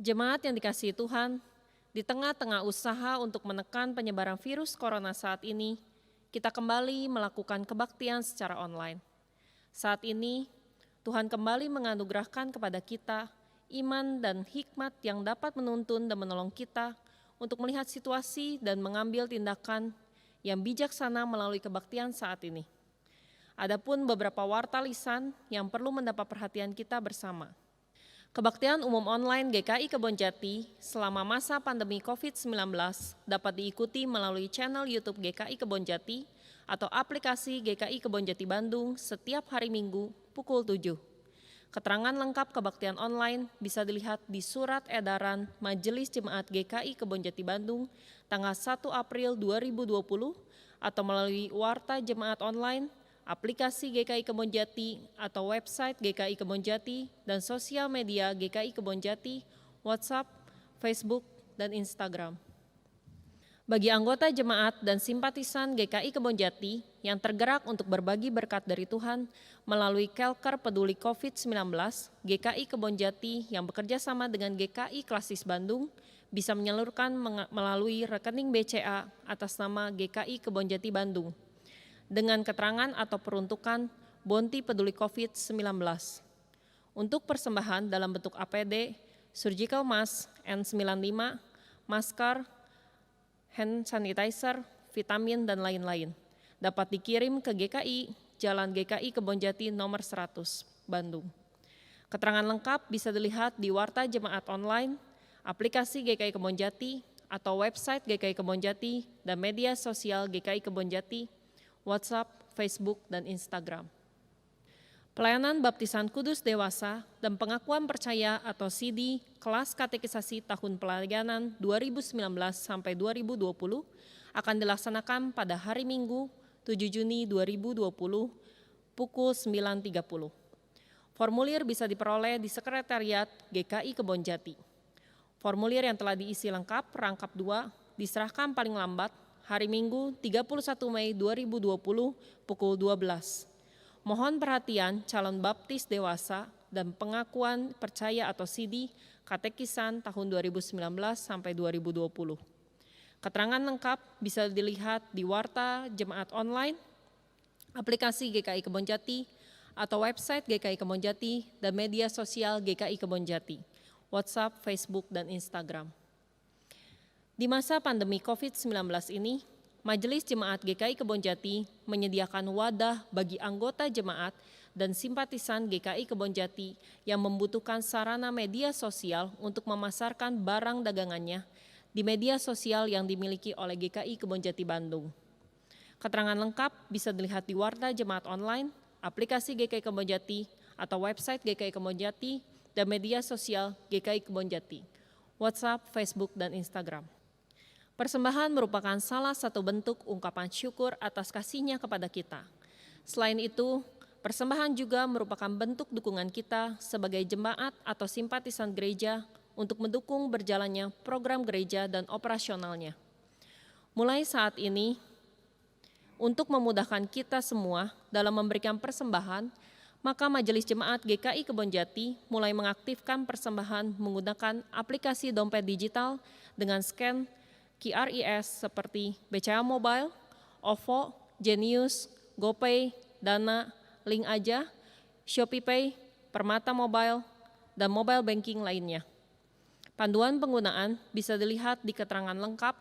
Jemaat yang dikasihi Tuhan, di tengah-tengah usaha untuk menekan penyebaran virus corona saat ini, kita kembali melakukan kebaktian secara online. Saat ini, Tuhan kembali menganugerahkan kepada kita iman dan hikmat yang dapat menuntun dan menolong kita untuk melihat situasi dan mengambil tindakan yang bijaksana melalui kebaktian saat ini. Adapun beberapa warta lisan yang perlu mendapat perhatian kita bersama. Kebaktian umum online GKI Kebonjati selama masa pandemi COVID-19 dapat diikuti melalui channel YouTube GKI Kebonjati atau aplikasi GKI Kebonjati Bandung setiap hari Minggu pukul 7. Keterangan lengkap kebaktian online bisa dilihat di Surat Edaran Majelis Jemaat GKI Kebonjati Bandung tanggal 1 April 2020 atau melalui Warta Jemaat Online, aplikasi GKI Kebonjati atau website GKI Kebonjati dan sosial media GKI Kebonjati, WhatsApp, Facebook, dan Instagram. Bagi anggota jemaat dan simpatisan GKI Kebonjati yang tergerak untuk berbagi berkat dari Tuhan melalui Kelker Peduli COVID-19, GKI Kebonjati yang bekerja sama dengan GKI Klasis Bandung bisa menyalurkan melalui rekening BCA atas nama GKI Kebonjati Bandung dengan keterangan atau peruntukan Bonti Peduli COVID-19. Untuk persembahan dalam bentuk APD, surgical mask N95, masker, hand sanitizer, vitamin, dan lain-lain dapat dikirim ke GKI, Jalan GKI Kebonjati nomor 100, Bandung. Keterangan lengkap bisa dilihat di Warta Jemaat Online, aplikasi GKI Kebonjati, atau website GKI Kebonjati dan media sosial GKI Kebonjati, WhatsApp, Facebook, dan Instagram. Pelayanan Baptisan Kudus Dewasa dan Pengakuan Percaya atau CD kelas katekisasi tahun pelayanan 2019 sampai 2020 akan dilaksanakan pada hari Minggu 7 Juni 2020 pukul 9.30. Formulir bisa diperoleh di Sekretariat GKI Kebonjati. Formulir yang telah diisi lengkap rangkap 2 diserahkan paling lambat hari Minggu 31 Mei 2020 pukul 12. Mohon perhatian calon baptis dewasa dan pengakuan percaya atau CD katekisan tahun 2019 sampai 2020. Keterangan lengkap bisa dilihat di Warta Jemaat Online, aplikasi GKI Kebonjati, atau website GKI Kebonjati dan media sosial GKI Kebonjati, WhatsApp, Facebook, dan Instagram. Di masa pandemi COVID-19 ini, Majelis Jemaat GKI Kebonjati menyediakan wadah bagi anggota jemaat dan simpatisan GKI Kebonjati yang membutuhkan sarana media sosial untuk memasarkan barang dagangannya di media sosial yang dimiliki oleh GKI Kebonjati Bandung. Keterangan lengkap bisa dilihat di Warta Jemaat Online, aplikasi GKI Kebonjati, atau website GKI Kebonjati dan media sosial GKI Kebonjati, WhatsApp, Facebook, dan Instagram. Persembahan merupakan salah satu bentuk ungkapan syukur atas kasih-Nya kepada kita. Selain itu, persembahan juga merupakan bentuk dukungan kita sebagai jemaat atau simpatisan gereja untuk mendukung berjalannya program gereja dan operasionalnya. Mulai saat ini, untuk memudahkan kita semua dalam memberikan persembahan, maka Majelis Jemaat GKI Kebonjati mulai mengaktifkan persembahan menggunakan aplikasi dompet digital dengan scan QRIS seperti BCA Mobile, OVO, Genius, GoPay, Dana, Link Aja, ShopeePay, Permata Mobile, dan mobile banking lainnya. Panduan penggunaan bisa dilihat di keterangan lengkap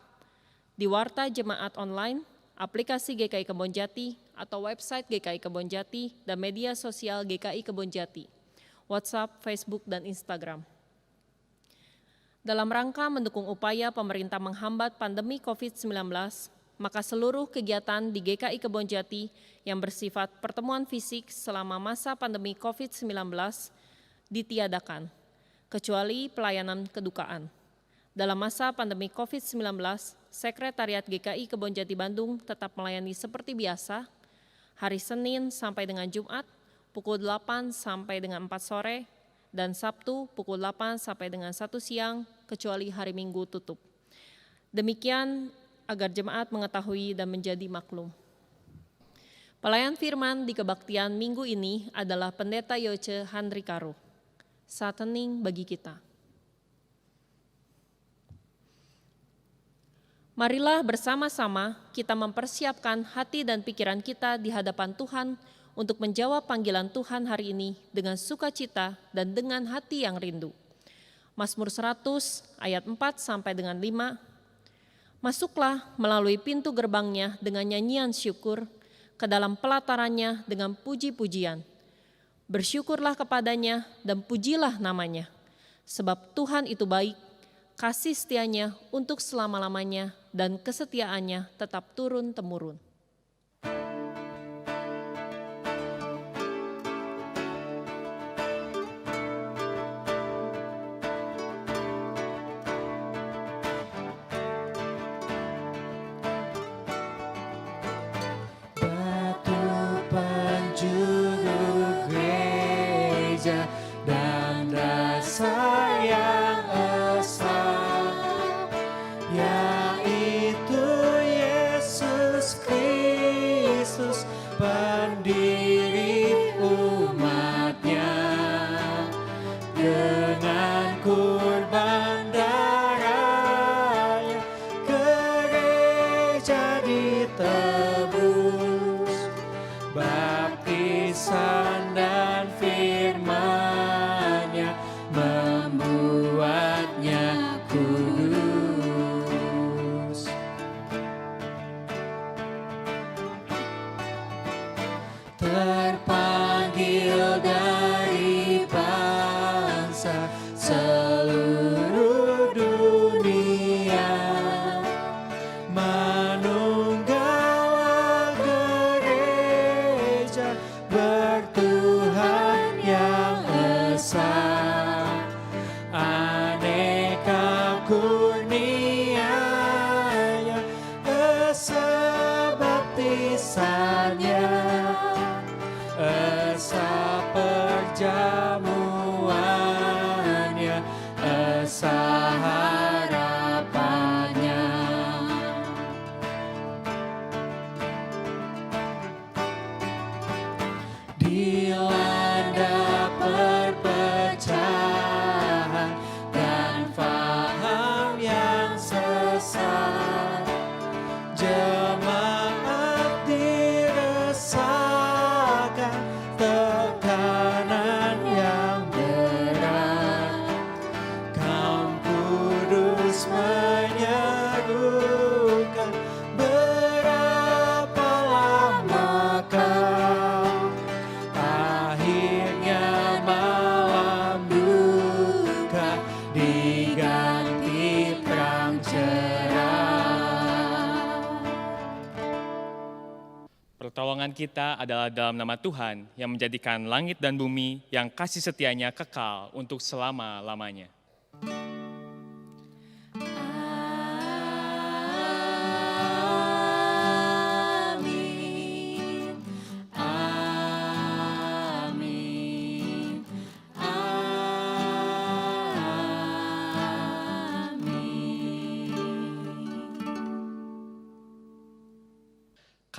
di Warta Jemaat Online, aplikasi GKI Kebonjati, atau website GKI Kebonjati dan media sosial GKI Kebonjati, WhatsApp, Facebook, dan Instagram. Dalam rangka mendukung upaya pemerintah menghambat pandemi COVID-19, maka seluruh kegiatan di GKI Kebonjati yang bersifat pertemuan fisik selama masa pandemi COVID-19 ditiadakan, kecuali pelayanan kedukaan. Dalam masa pandemi COVID-19, Sekretariat GKI Kebonjati Bandung tetap melayani seperti biasa, hari Senin sampai dengan Jumat, pukul 8 sampai dengan 4 sore, dan Sabtu pukul 8 sampai dengan 1 siang, kecuali hari Minggu tutup. Demikian agar jemaat mengetahui dan menjadi maklum. Pelayan firman di kebaktian minggu ini adalah Pendeta Yoce Handrikaro. Saat hening bagi kita. Marilah bersama-sama kita mempersiapkan hati dan pikiran kita di hadapan Tuhan untuk menjawab panggilan Tuhan hari ini dengan sukacita dan dengan hati yang rindu. Mazmur 100 ayat 4 sampai dengan 5. Masuklah melalui pintu gerbangnya dengan nyanyian syukur, ke dalam pelatarannya dengan puji-pujian. Bersyukurlah kepadanya dan pujilah namanya, sebab Tuhan itu baik, kasih setianya untuk selama-lamanya, dan kesetiaannya tetap turun-temurun. Pertolongan kita adalah dalam nama Tuhan yang menjadikan langit dan bumi yang kasih setianya kekal untuk selama-lamanya.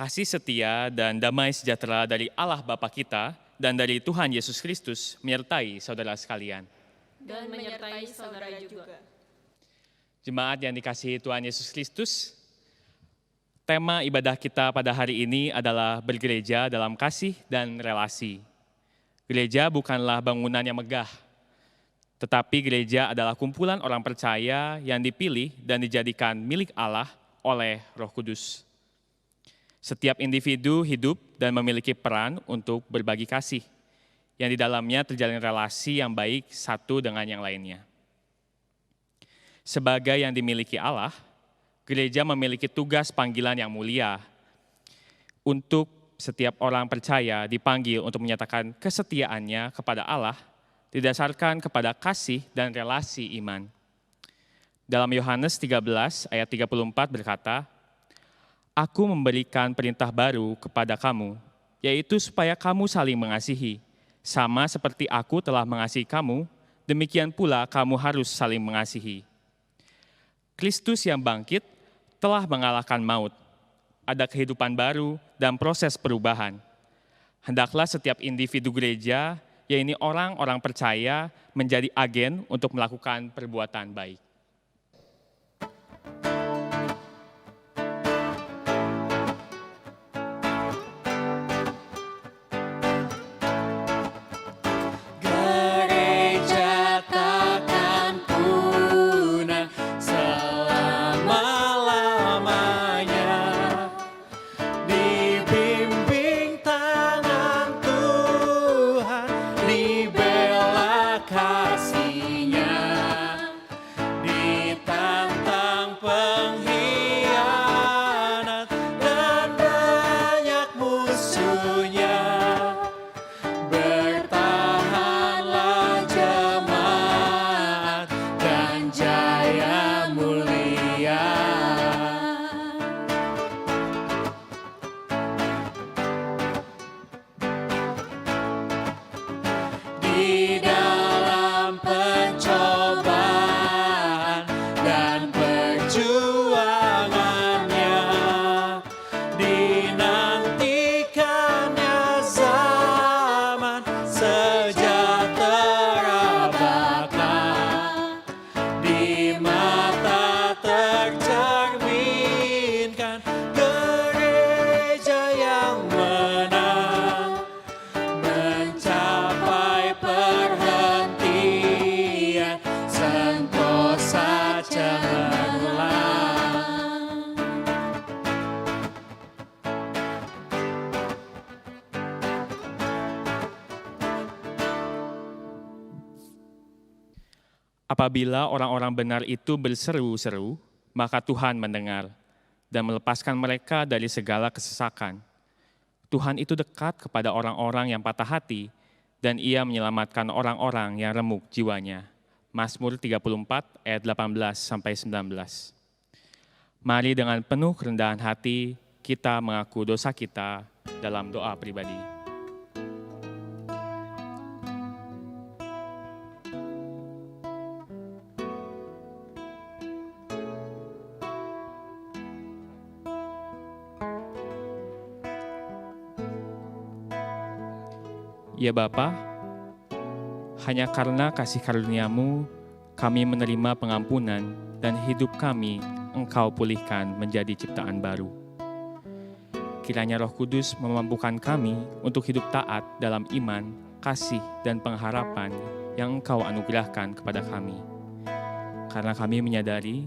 Kasih setia dan damai sejahtera dari Allah Bapa kita dan dari Tuhan Yesus Kristus menyertai saudara sekalian. Dan menyertai saudara juga. Jemaat yang dikasihi Tuhan Yesus Kristus, tema ibadah kita pada hari ini adalah bergereja dalam kasih dan relasi. Gereja bukanlah bangunan yang megah, tetapi gereja adalah kumpulan orang percaya yang dipilih dan dijadikan milik Allah oleh Roh Kudus. Setiap individu hidup dan memiliki peran untuk berbagi kasih, yang di dalamnya terjalin relasi yang baik satu dengan yang lainnya. Sebagai yang dimiliki Allah, gereja memiliki tugas panggilan yang mulia. Untuk setiap orang percaya dipanggil untuk menyatakan kesetiaannya kepada Allah, didasarkan kepada kasih dan relasi iman. Dalam Yohanes 13 ayat 34 berkata, Aku memberikan perintah baru kepada kamu, yaitu supaya kamu saling mengasihi. Sama seperti aku telah mengasihi kamu, demikian pula kamu harus saling mengasihi. Kristus yang bangkit telah mengalahkan maut. Ada kehidupan baru dan proses perubahan. Hendaklah setiap individu gereja, yaitu orang-orang percaya, menjadi agen untuk melakukan perbuatan baik. Apabila orang-orang benar itu berseru-seru, maka Tuhan mendengar dan melepaskan mereka dari segala kesesakan. Tuhan itu dekat kepada orang-orang yang patah hati, dan Ia menyelamatkan orang-orang yang remuk jiwanya. Mazmur 34 ayat 18-19. Mari dengan penuh kerendahan hati kita mengaku dosa kita dalam doa pribadi. Ya Bapa, hanya karena kasih karunia-Mu kami menerima pengampunan dan hidup kami Engkau pulihkan menjadi ciptaan baru. Kiranya Roh Kudus memampukan kami untuk hidup taat dalam iman, kasih, dan pengharapan yang Engkau anugerahkan kepada kami. Karena kami menyadari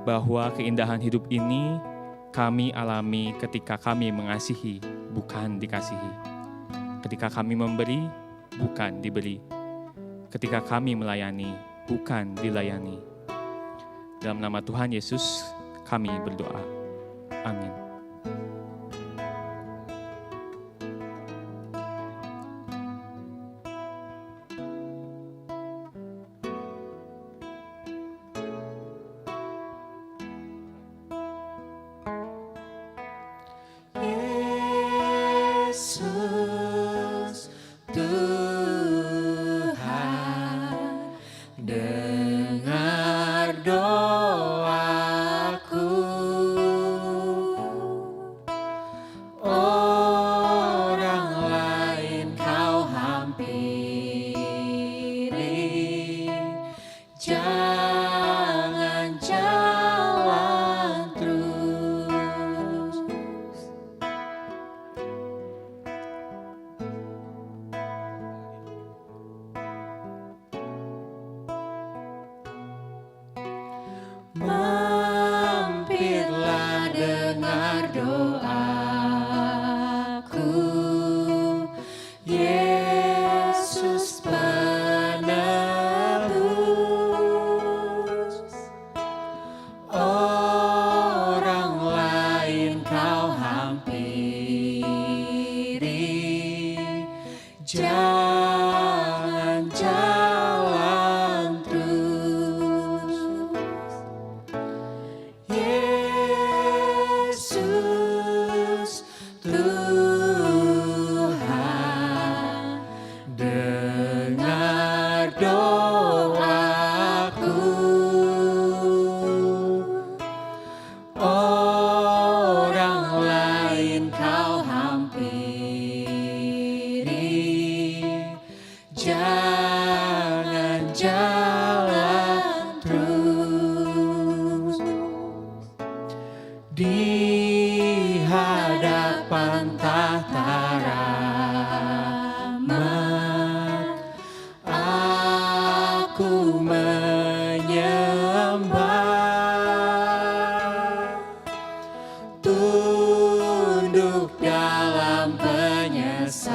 bahwa keindahan hidup ini kami alami ketika kami mengasihi, bukan dikasihi. Ketika kami memberi, bukan diberi. Ketika kami melayani, bukan dilayani. Dalam nama Tuhan Yesus, kami berdoa. Amin. Yesus Tuhan, dengar doaku. Orang lain kau hampiri, jangan jalan terus. Mampirlah dengar doaku, Yesus penebus. Orang lain kau hampiri, jangan jalan terus. Yesus Tuhan, dengar doaku. Orang lain kau hampiri, jangan jalan terus. Di hadapan tahta rahmat, aku menyembah, tunduk dalam penyesalan.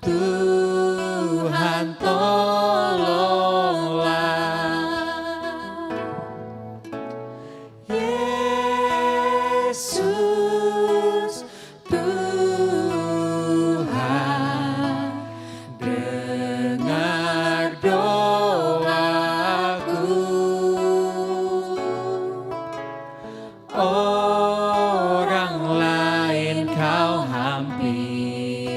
Tuhan tolonglah. Yesus Tuhan, dengar doaku. Orang lain kau hampiri,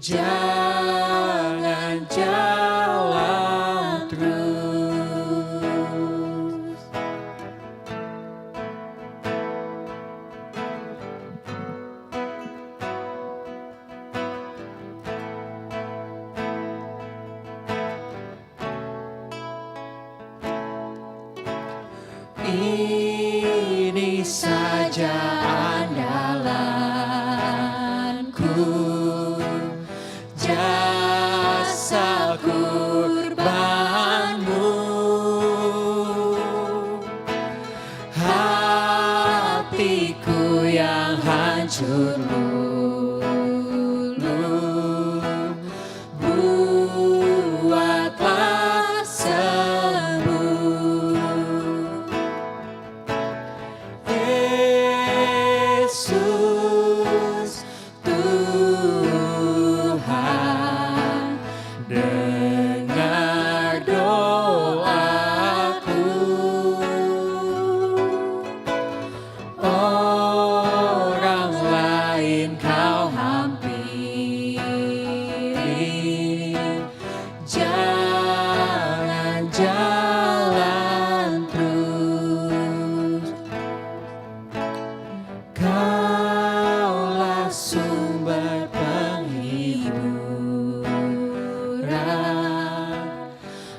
jangan jalan terus. Ini saja andalanku, jasa kurbanmu. Hatiku yang hancur luluh,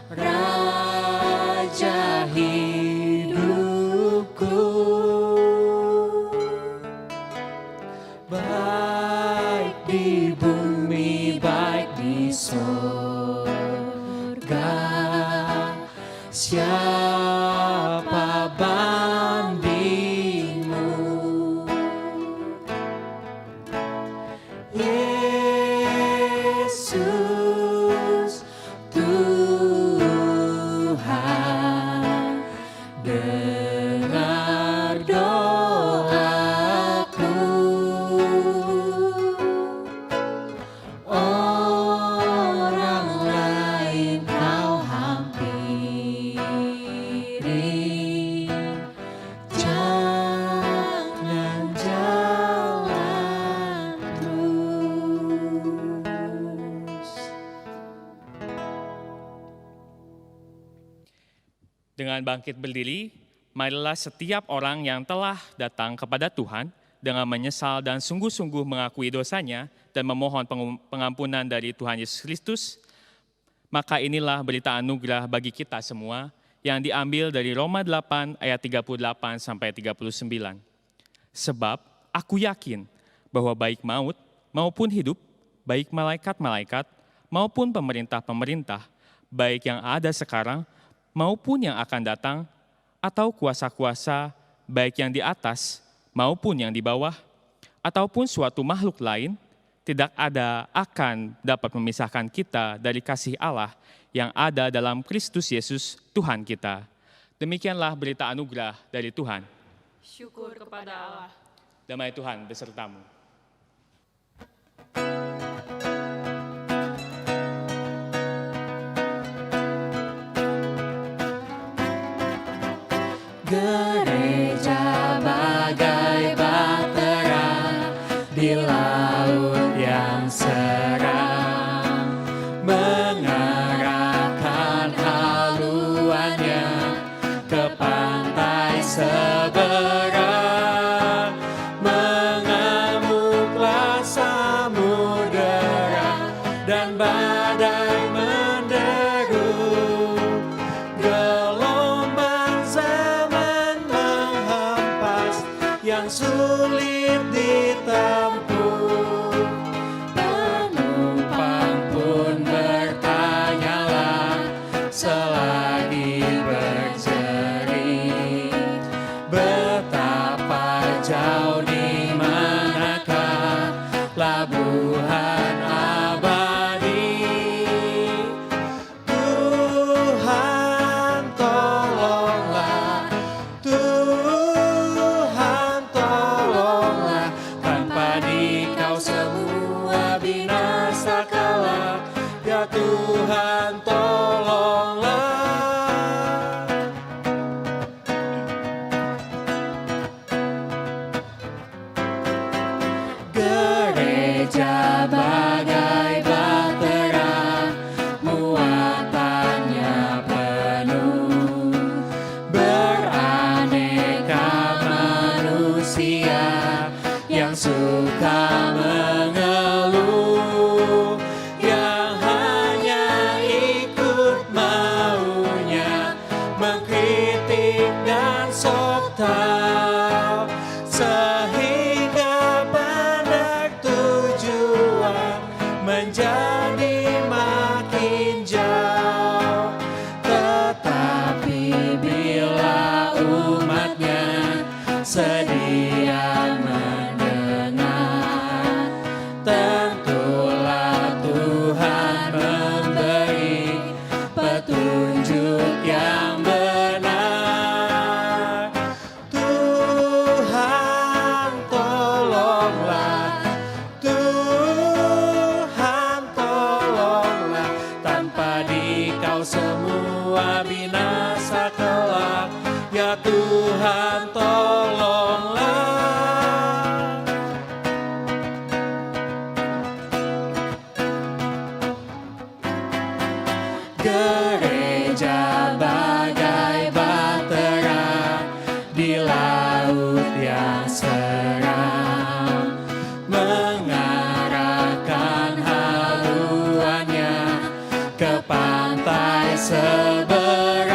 Raja hidupku, baik di bumi, baik di sorga. Siapa bandingmu, Yesus Tuhan, dengar doaku. Orang lain kau hampiri, jangan jalan terus. Dengan bangkit berdiri, marilah setiap orang yang telah datang kepada Tuhan dengan menyesal dan sungguh-sungguh mengakui dosanya dan memohon pengampunan dari Tuhan Yesus Kristus, maka inilah berita anugerah bagi kita semua yang diambil dari Roma 8 ayat 38 sampai 39. Sebab aku yakin bahwa baik maut maupun hidup, baik malaikat-malaikat maupun pemerintah-pemerintah, baik yang ada sekarang maupun yang akan datang, atau kuasa-kuasa, baik yang di atas maupun yang di bawah, ataupun suatu makhluk lain, tidak ada akan dapat memisahkan kita dari kasih Allah yang ada dalam Kristus Yesus Tuhan kita. Demikianlah berita anugerah dari Tuhan. Syukur kepada Allah. Damai Tuhan besertamu. Gereja bagai bahtera di laut yang seram, mengarahkan haluannya ke pantai seberang. Mengamuklah samudera dan badai menderu. Gelombang zaman menghempas yang sulit ditempuh. Penumpang pun bertanyalah selagi berjerit, betapa jauh di manakah labuhan abadi. Tuhan tolonglah, Tuhan tolonglah, tanpa Dikau semua binasa kelak. Ya Tuhan tolonglah. Gereja bagai bahtera, muatannya penuh, beraneka manusia yang suka mengeluh, yang hanya ikut maunya, mengkritik dan sok tahu, sehingga pendek tujuan menjadi makin jauh. Tetapi bila umatnya sedia mendengar, tentulah Tuhan memberi petunjuk yang benar. Tuhan tolonglah, Tuhan tolonglah, tanpa Dikau semua binasa kelak. Ya Tuhan tolonglah. Gereja bagai bahtera di laut yang seram, mengarahkan haluannya ke pantai seberang.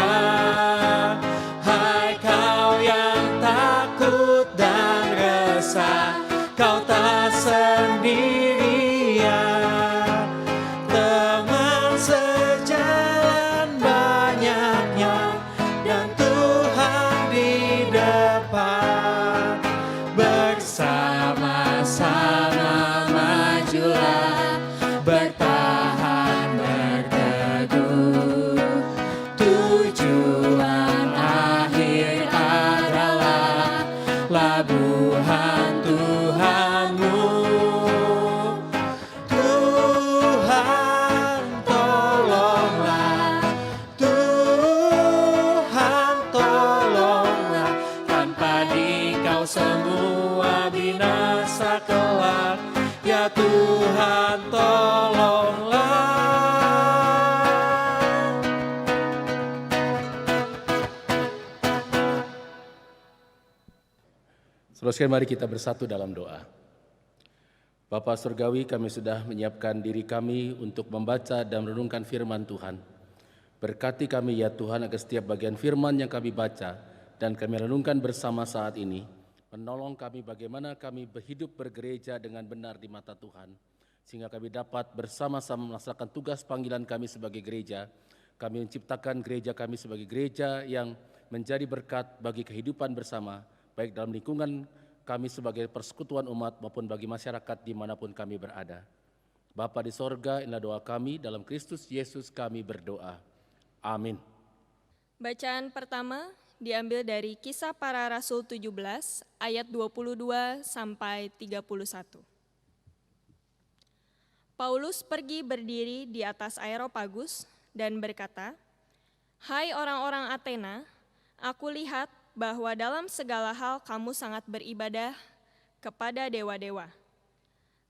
Hai kau yang takut dan resah, kau tak sendirian. Teman sejalan banyaknya dan Tuhan di depan. Bersama-sama majulah, bertahan berteguh. Tujuan akhir adalah labuhan Tuhanmu. Tuhan tolonglah, Tuhan tolonglah, tanpa Dikau semua binasa kelak. Ya Tuhan tolonglah. Saudara sekalian, mari kita bersatu dalam doa. Bapa Surgawi, kami sudah menyiapkan diri kami untuk membaca dan merenungkan firman Tuhan. Berkati kami ya Tuhan agar setiap bagian firman yang kami baca dan kami renungkan bersama saat ini, menolong kami bagaimana kami berhidup bergereja dengan benar di mata Tuhan, sehingga kami dapat bersama-sama melaksanakan tugas panggilan kami sebagai gereja. Kami menciptakan gereja kami sebagai gereja yang menjadi berkat bagi kehidupan bersama, baik dalam lingkungan kami sebagai persekutuan umat maupun bagi masyarakat dimanapun kami berada. Bapa di sorga, inilah doa kami, dalam Kristus Yesus kami berdoa. Amin. Bacaan pertama diambil dari Kisah Para Rasul 17 ayat 22 sampai 31. Paulus pergi berdiri di atas Areopagus dan berkata, "Hai orang-orang Athena, aku lihat bahwa dalam segala hal kamu sangat beribadah kepada dewa-dewa.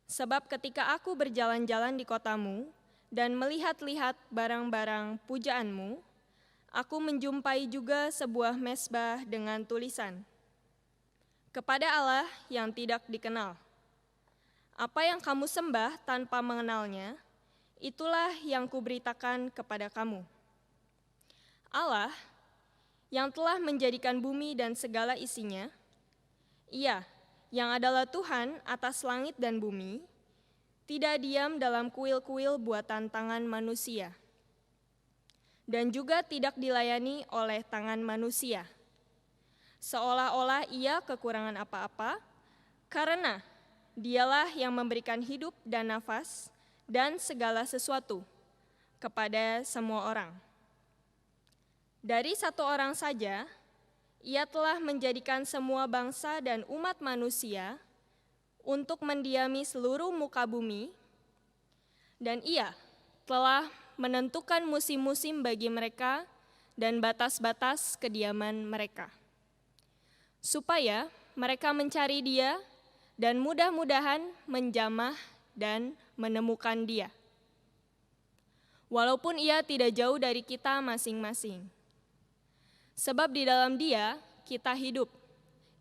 Sebab ketika aku berjalan-jalan di kotamu dan melihat-lihat barang-barang pujaanmu, aku menjumpai juga sebuah mezbah dengan tulisan, kepada Allah yang tidak dikenal. Apa yang kamu sembah tanpa mengenalnya, itulah yang kuberitakan kepada kamu. Allah yang telah menjadikan bumi dan segala isinya, Ia yang adalah Tuhan atas langit dan bumi, tidak diam dalam kuil-kuil buatan tangan manusia, dan juga tidak dilayani oleh tangan manusia, seolah-olah Ia kekurangan apa-apa, karena Dialah yang memberikan hidup dan nafas dan segala sesuatu kepada semua orang. Dari satu orang saja, Ia telah menjadikan semua bangsa dan umat manusia untuk mendiami seluruh muka bumi, dan Ia telah menentukan musim-musim bagi mereka dan batas-batas kediaman mereka, supaya mereka mencari Dia dan mudah-mudahan menjamah dan menemukan Dia. Walaupun Ia tidak jauh dari kita masing-masing. Sebab di dalam Dia kita hidup,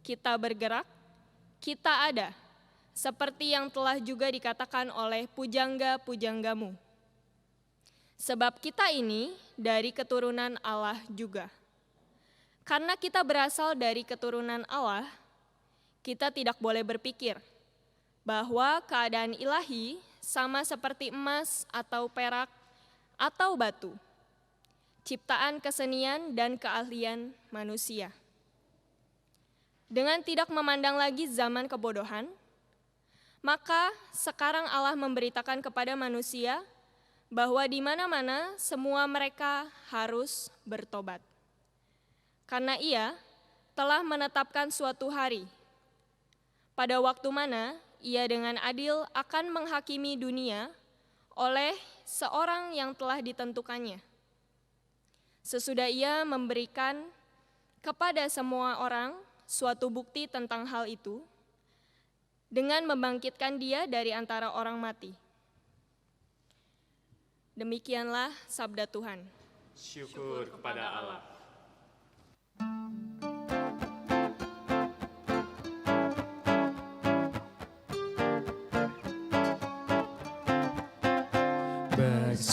kita bergerak, kita ada, seperti yang telah juga dikatakan oleh pujangga-pujanggamu. Sebab kita ini dari keturunan Allah juga. Karena kita berasal dari keturunan Allah, kita tidak boleh berpikir bahwa keadaan ilahi sama seperti emas atau perak atau batu, ciptaan kesenian dan keahlian manusia. Dengan tidak memandang lagi zaman kebodohan, maka sekarang Allah memberitakan kepada manusia bahwa di mana-mana semua mereka harus bertobat. Karena Ia telah menetapkan suatu hari, pada waktu mana Ia dengan adil akan menghakimi dunia oleh seorang yang telah ditentukannya. Sesudah Ia memberikan kepada semua orang suatu bukti tentang hal itu, dengan membangkitkan Dia dari antara orang mati. Demikianlah sabda Tuhan. Syukur kepada Allah.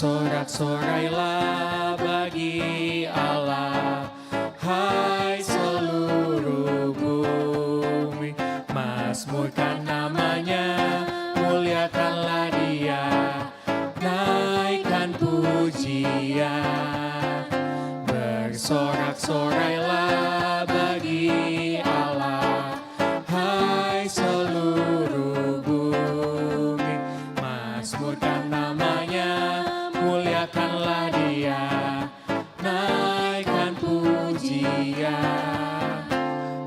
Bersorak-sorailah bagi Allah, hai seluruh bumi. Mazmurkan namanya, muliakanlah Dia, naikkan pujian. Bersorak-sorailah bagi Allah, hai seluruh bumi. Mazmurkan namanya, muliakanlah Dia, naikkan pujian.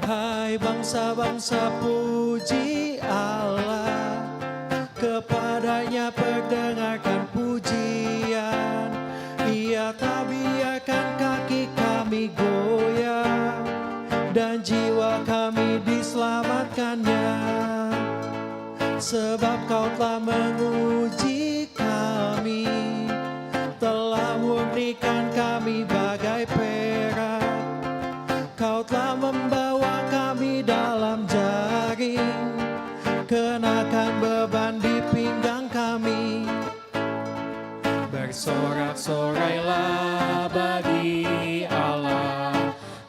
Hai bangsa-bangsa, puji Allah, kepadanya perdengarkan pujian. Ia tak biarkan kaki kami goyah, dan jiwa kami diselamatkannya. Sebab Kau telah menguji kami, telah murnikan kami bagai perak. Kau telah membawa kami dalam jaring, kenakan beban di pinggang kami. Bersorak-sorailah bagi Allah,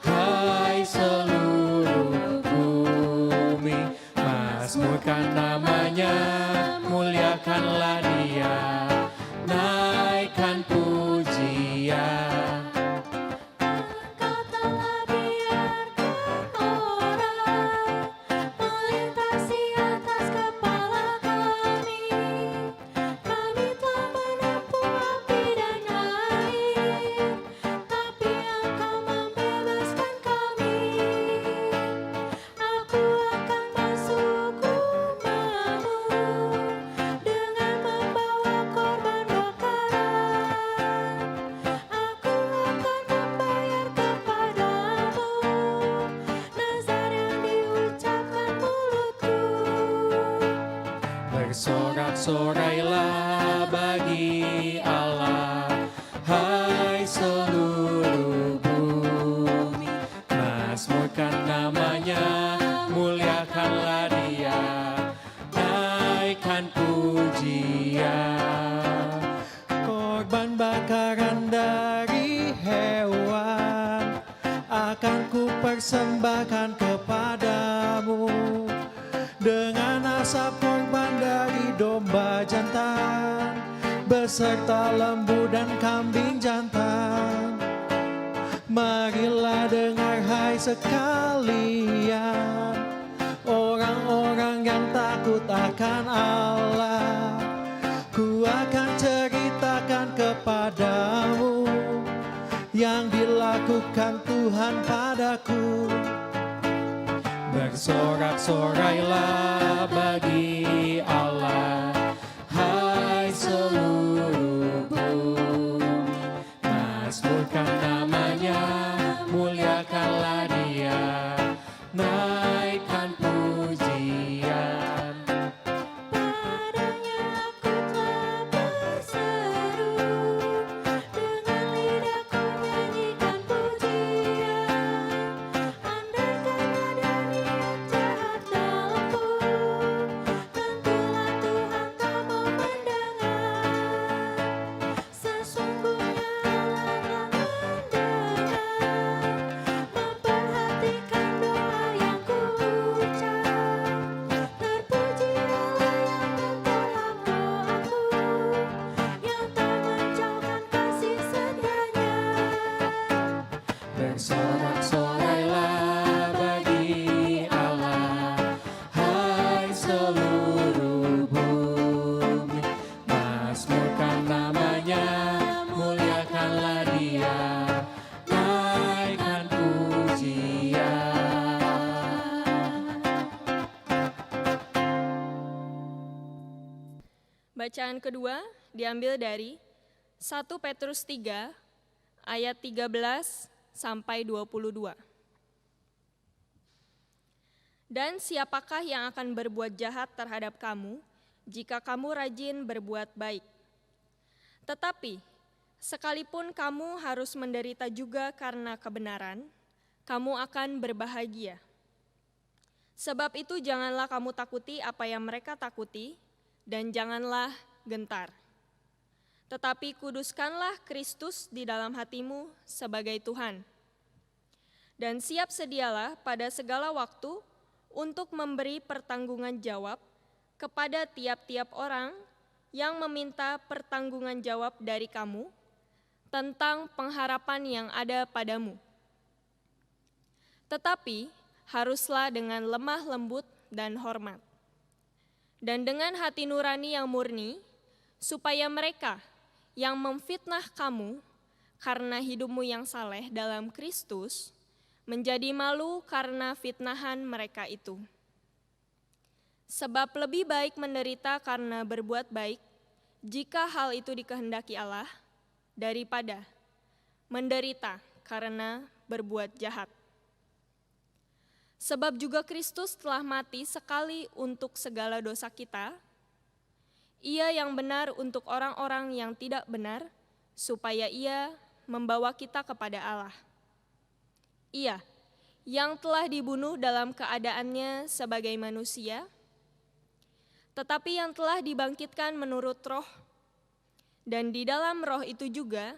hai seluruh bumi. Mazmurkan namanya, muliakanlah Dia, naikkan pujian. Kau telah biarkan orang melintasi atas kepala kami. Kami telah menempuh api dan air, tapi Engkau membebaskan kami. Aku akan masuk rumah-Mu dengan membawa korban bakaran. Aku akan membayar kepadamu nazar yang diucapkan mulutku. Bersorak-sorailah bagi Allah, hai seluruh bumi. Mazmurkan namanya, muliakanlah Dia, naikkan pujian. Korban bakaran dari hewan akan ku persembahkan kepadamu, dengan asap korban dari domba jantan, beserta lembu dan kambing jantan. Marilah dengar hai sekalian, orang-orang yang takut akan Allah. Ku akan ceritakan kepadamu yang dilakukan Tuhan padaku. Bersorak-sorailah bagi Allah, hai seluruh bumi. Mazmurkan namanya, muliakanlah Dia, naikkan pujian. Padanya aku telah berseru, dengan lidahku nyanyikan pujian. Andaikan ada niat jahat dalamku, tentulah Tuhan tak mau mendengar. Sesungguhnya Allah telah mendengar, memperhatikan doa yang kuucap. Terpuji Allah yang mentolak doaku, yang tak menjauhkan kasih setianya. Bersorak-sorailah bagi Allah, hai seluruh bumi. Mazmurkan namanya, muliakanlah Dia, naikkan pujian. Bacaan kedua diambil dari 1 Petrus 3 ayat 13 sampai 22. Dan siapakah yang akan berbuat jahat terhadap kamu jika kamu rajin berbuat baik? Tetapi sekalipun kamu harus menderita juga karena kebenaran, kamu akan berbahagia. Sebab itu janganlah kamu takuti apa yang mereka takuti, dan janganlah gentar. Tetapi kuduskanlah Kristus di dalam hatimu sebagai Tuhan. Dan siap sedialah pada segala waktu untuk memberi pertanggungan jawab kepada tiap-tiap orang yang meminta pertanggungan jawab dari kamu tentang pengharapan yang ada padamu. Tetapi haruslah dengan lemah lembut dan hormat, dan dengan hati nurani yang murni, supaya mereka yang memfitnah kamu karena hidupmu yang saleh dalam Kristus menjadi malu karena fitnahan mereka itu. Sebab lebih baik menderita karena berbuat baik, jika hal itu dikehendaki Allah, daripada menderita karena berbuat jahat. Sebab juga Kristus telah mati sekali untuk segala dosa kita, Ia yang benar untuk orang-orang yang tidak benar, supaya Ia membawa kita kepada Allah. Ia yang telah dibunuh dalam keadaannya sebagai manusia, tetapi yang telah dibangkitkan menurut roh, dan di dalam roh itu juga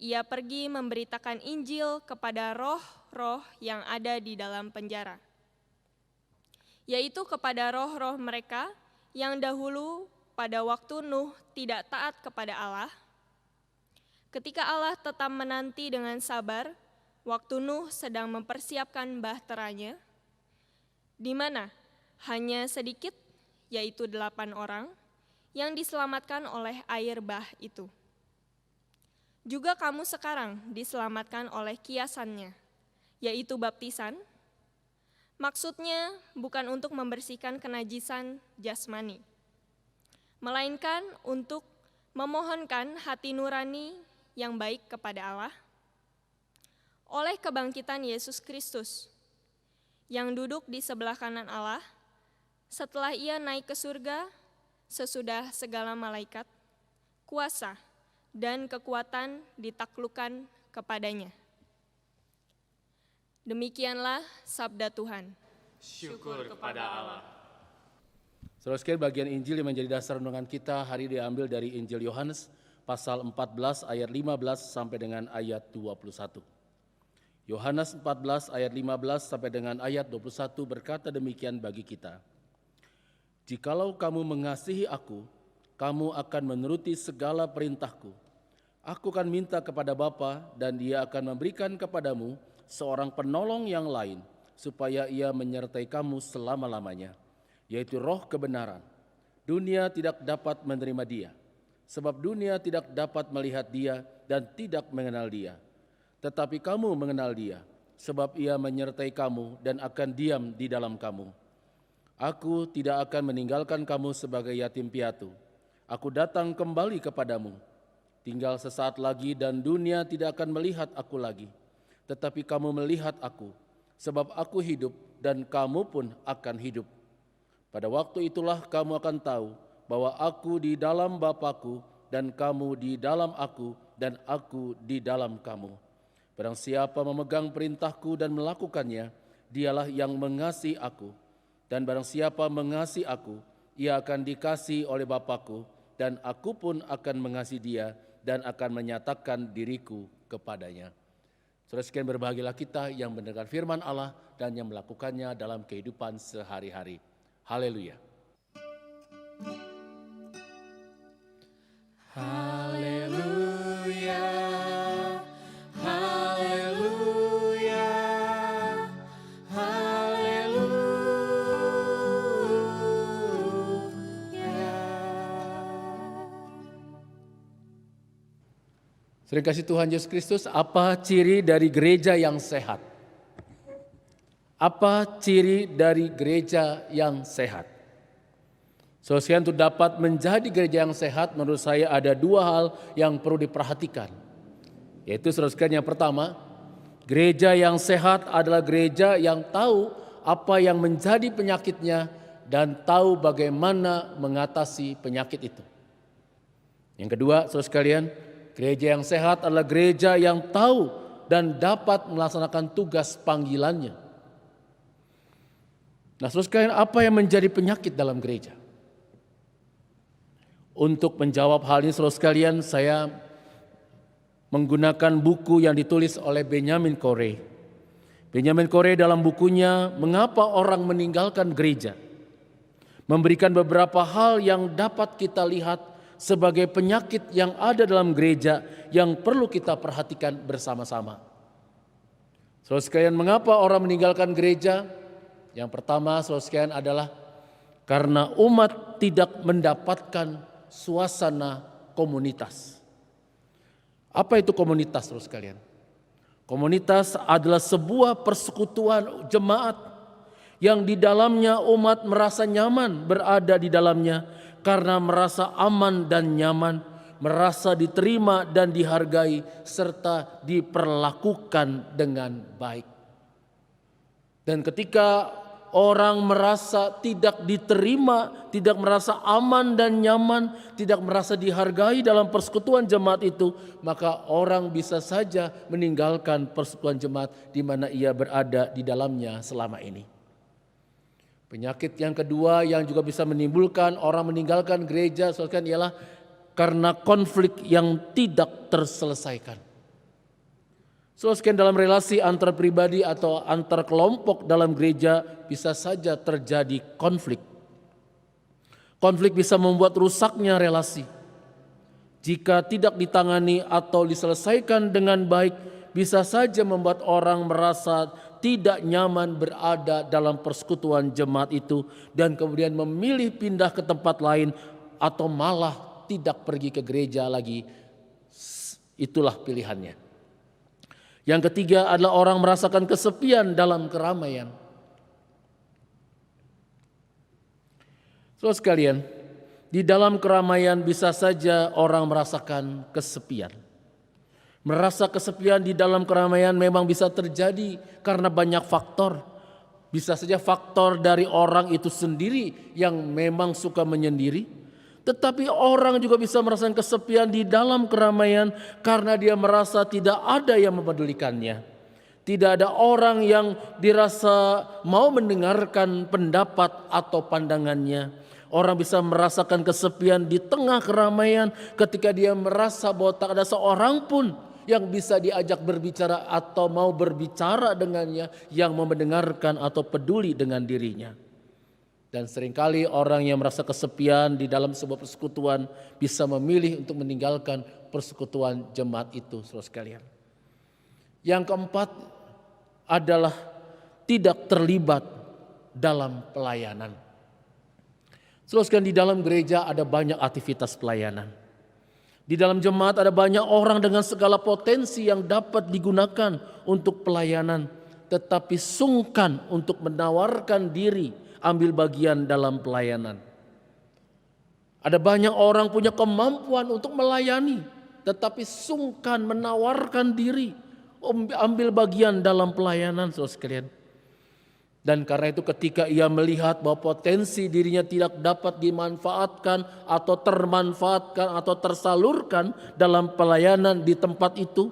Ia pergi memberitakan Injil kepada roh-roh yang ada di dalam penjara, yaitu kepada roh-roh mereka yang dahulu pada waktu Nuh tidak taat kepada Allah, ketika Allah tetap menanti dengan sabar waktu Nuh sedang mempersiapkan bahteranya, di mana hanya sedikit, yaitu 8 orang, yang diselamatkan oleh air bah itu. Juga kamu sekarang diselamatkan oleh kiasannya, yaitu baptisan, maksudnya bukan untuk membersihkan kenajisan jasmani, melainkan untuk memohonkan hati nurani yang baik kepada Allah, oleh kebangkitan Yesus Kristus, yang duduk di sebelah kanan Allah, setelah Ia naik ke surga, sesudah segala malaikat, kuasa, dan kekuatan ditaklukkan kepadanya. Demikianlah sabda Tuhan. Syukur kepada Allah. Saudara sekalian, bagian Injil yang menjadi dasar renungan kita hari diambil dari Injil Yohanes pasal 14 ayat 15 sampai dengan ayat 21. Yohanes 14 ayat 15 sampai dengan ayat 21 berkata demikian bagi kita. Jikalau kamu mengasihi aku, kamu akan menuruti segala perintahku. Aku akan minta kepada Bapa dan Dia akan memberikan kepadamu seorang penolong yang lain, supaya Ia menyertai kamu selama-lamanya, yaitu Roh kebenaran. Dunia tidak dapat menerima Dia, sebab dunia tidak dapat melihat Dia dan tidak mengenal Dia. Tetapi kamu mengenal Dia, sebab Ia menyertai kamu dan akan diam di dalam kamu. Aku tidak akan meninggalkan kamu sebagai yatim piatu. Aku datang kembali kepadamu. Tinggal sesaat lagi dan dunia tidak akan melihat aku lagi. Tetapi kamu melihat aku, sebab aku hidup dan kamu pun akan hidup. Pada waktu itulah kamu akan tahu bahwa aku di dalam Bapa-Ku dan kamu di dalam aku dan aku di dalam kamu. Barang siapa memegang perintahku dan melakukannya, dialah yang mengasihi aku. Dan barang siapa mengasihi aku, ia akan dikasihi oleh Bapa-Ku, dan aku pun akan mengasihi dia dan akan menyatakan diriku kepadanya. Saudara sekalian, berbahagialah kita yang mendengar firman Allah dan yang melakukannya dalam kehidupan sehari-hari. Haleluya. Haleluya, haleluya, Sering kasih Tuhan Yesus Kristus, apa ciri dari gereja yang sehat? Apa ciri dari gereja yang sehat? Saudara, untuk dapat menjadi gereja yang sehat, menurut saya ada dua hal yang perlu diperhatikan. Yaitu saudara, yang pertama, gereja yang sehat adalah gereja yang tahu apa yang menjadi penyakitnya dan tahu bagaimana mengatasi penyakit itu. Yang kedua, saudara sekalian, gereja yang sehat adalah gereja yang tahu dan dapat melaksanakan tugas panggilannya. Nah, saudara sekalian, apa yang menjadi penyakit dalam gereja? Untuk menjawab hal ini saudara sekalian, saya menggunakan buku yang ditulis oleh Benjamin Corey. Benjamin Corey dalam bukunya Mengapa Orang Meninggalkan Gereja memberikan beberapa hal yang dapat kita lihat sebagai penyakit yang ada dalam gereja yang perlu kita perhatikan bersama-sama. Saudara sekalian, mengapa orang meninggalkan gereja? Yang pertama saudara sekalian adalah karena umat tidak mendapatkan suasana komunitas. Apa itu komunitas saudara sekalian? Komunitas adalah sebuah persekutuan jemaat yang di dalamnya umat merasa nyaman berada di dalamnya karena merasa aman dan nyaman, merasa diterima dan dihargai serta diperlakukan dengan baik. Dan ketika orang merasa tidak diterima, tidak merasa aman dan nyaman, tidak merasa dihargai dalam persekutuan jemaat itu, maka orang bisa saja meninggalkan persekutuan jemaat di mana ia berada di dalamnya selama ini. Penyakit yang kedua yang juga bisa menimbulkan orang meninggalkan gereja ialah karena konflik yang tidak terselesaikan. Dalam relasi antar pribadi atau antar kelompok dalam gereja bisa saja terjadi konflik. Konflik bisa membuat rusaknya relasi. Jika tidak ditangani atau diselesaikan dengan baik, bisa saja membuat orang merasa tidak nyaman berada dalam persekutuan jemaat itu dan kemudian memilih pindah ke tempat lain atau malah tidak pergi ke gereja lagi. Itulah pilihannya. Yang ketiga adalah orang merasakan kesepian dalam keramaian. Saudara sekalian, di dalam keramaian bisa saja orang merasakan kesepian. Merasa kesepian di dalam keramaian memang bisa terjadi karena banyak faktor. Bisa saja faktor dari orang itu sendiri yang memang suka menyendiri. Tetapi orang juga bisa merasakan kesepian di dalam keramaian karena dia merasa tidak ada yang memedulikannya. Tidak ada orang yang dirasa mau mendengarkan pendapat atau pandangannya. Orang bisa merasakan kesepian di tengah keramaian ketika dia merasa bahwa tak ada seorang pun yang bisa diajak berbicara atau mau berbicara dengannya, yang mau mendengarkan atau peduli dengan dirinya. Dan seringkali orang yang merasa kesepian di dalam sebuah persekutuan bisa memilih untuk meninggalkan persekutuan jemaat itu, saudara sekalian. Yang keempat adalah tidak terlibat dalam pelayanan. Saudara sekalian, di dalam gereja ada banyak aktivitas pelayanan. Di dalam jemaat ada banyak orang dengan segala potensi yang dapat digunakan untuk pelayanan, tetapi sungkan untuk menawarkan diri ambil bagian dalam pelayanan. Ada banyak orang punya kemampuan untuk melayani, tetapi sungkan menawarkan diri ambil bagian dalam pelayanan, saudara sekalian. Dan karena itu ketika ia melihat bahwa potensi dirinya tidak dapat dimanfaatkan atau termanfaatkan atau tersalurkan dalam pelayanan di tempat itu,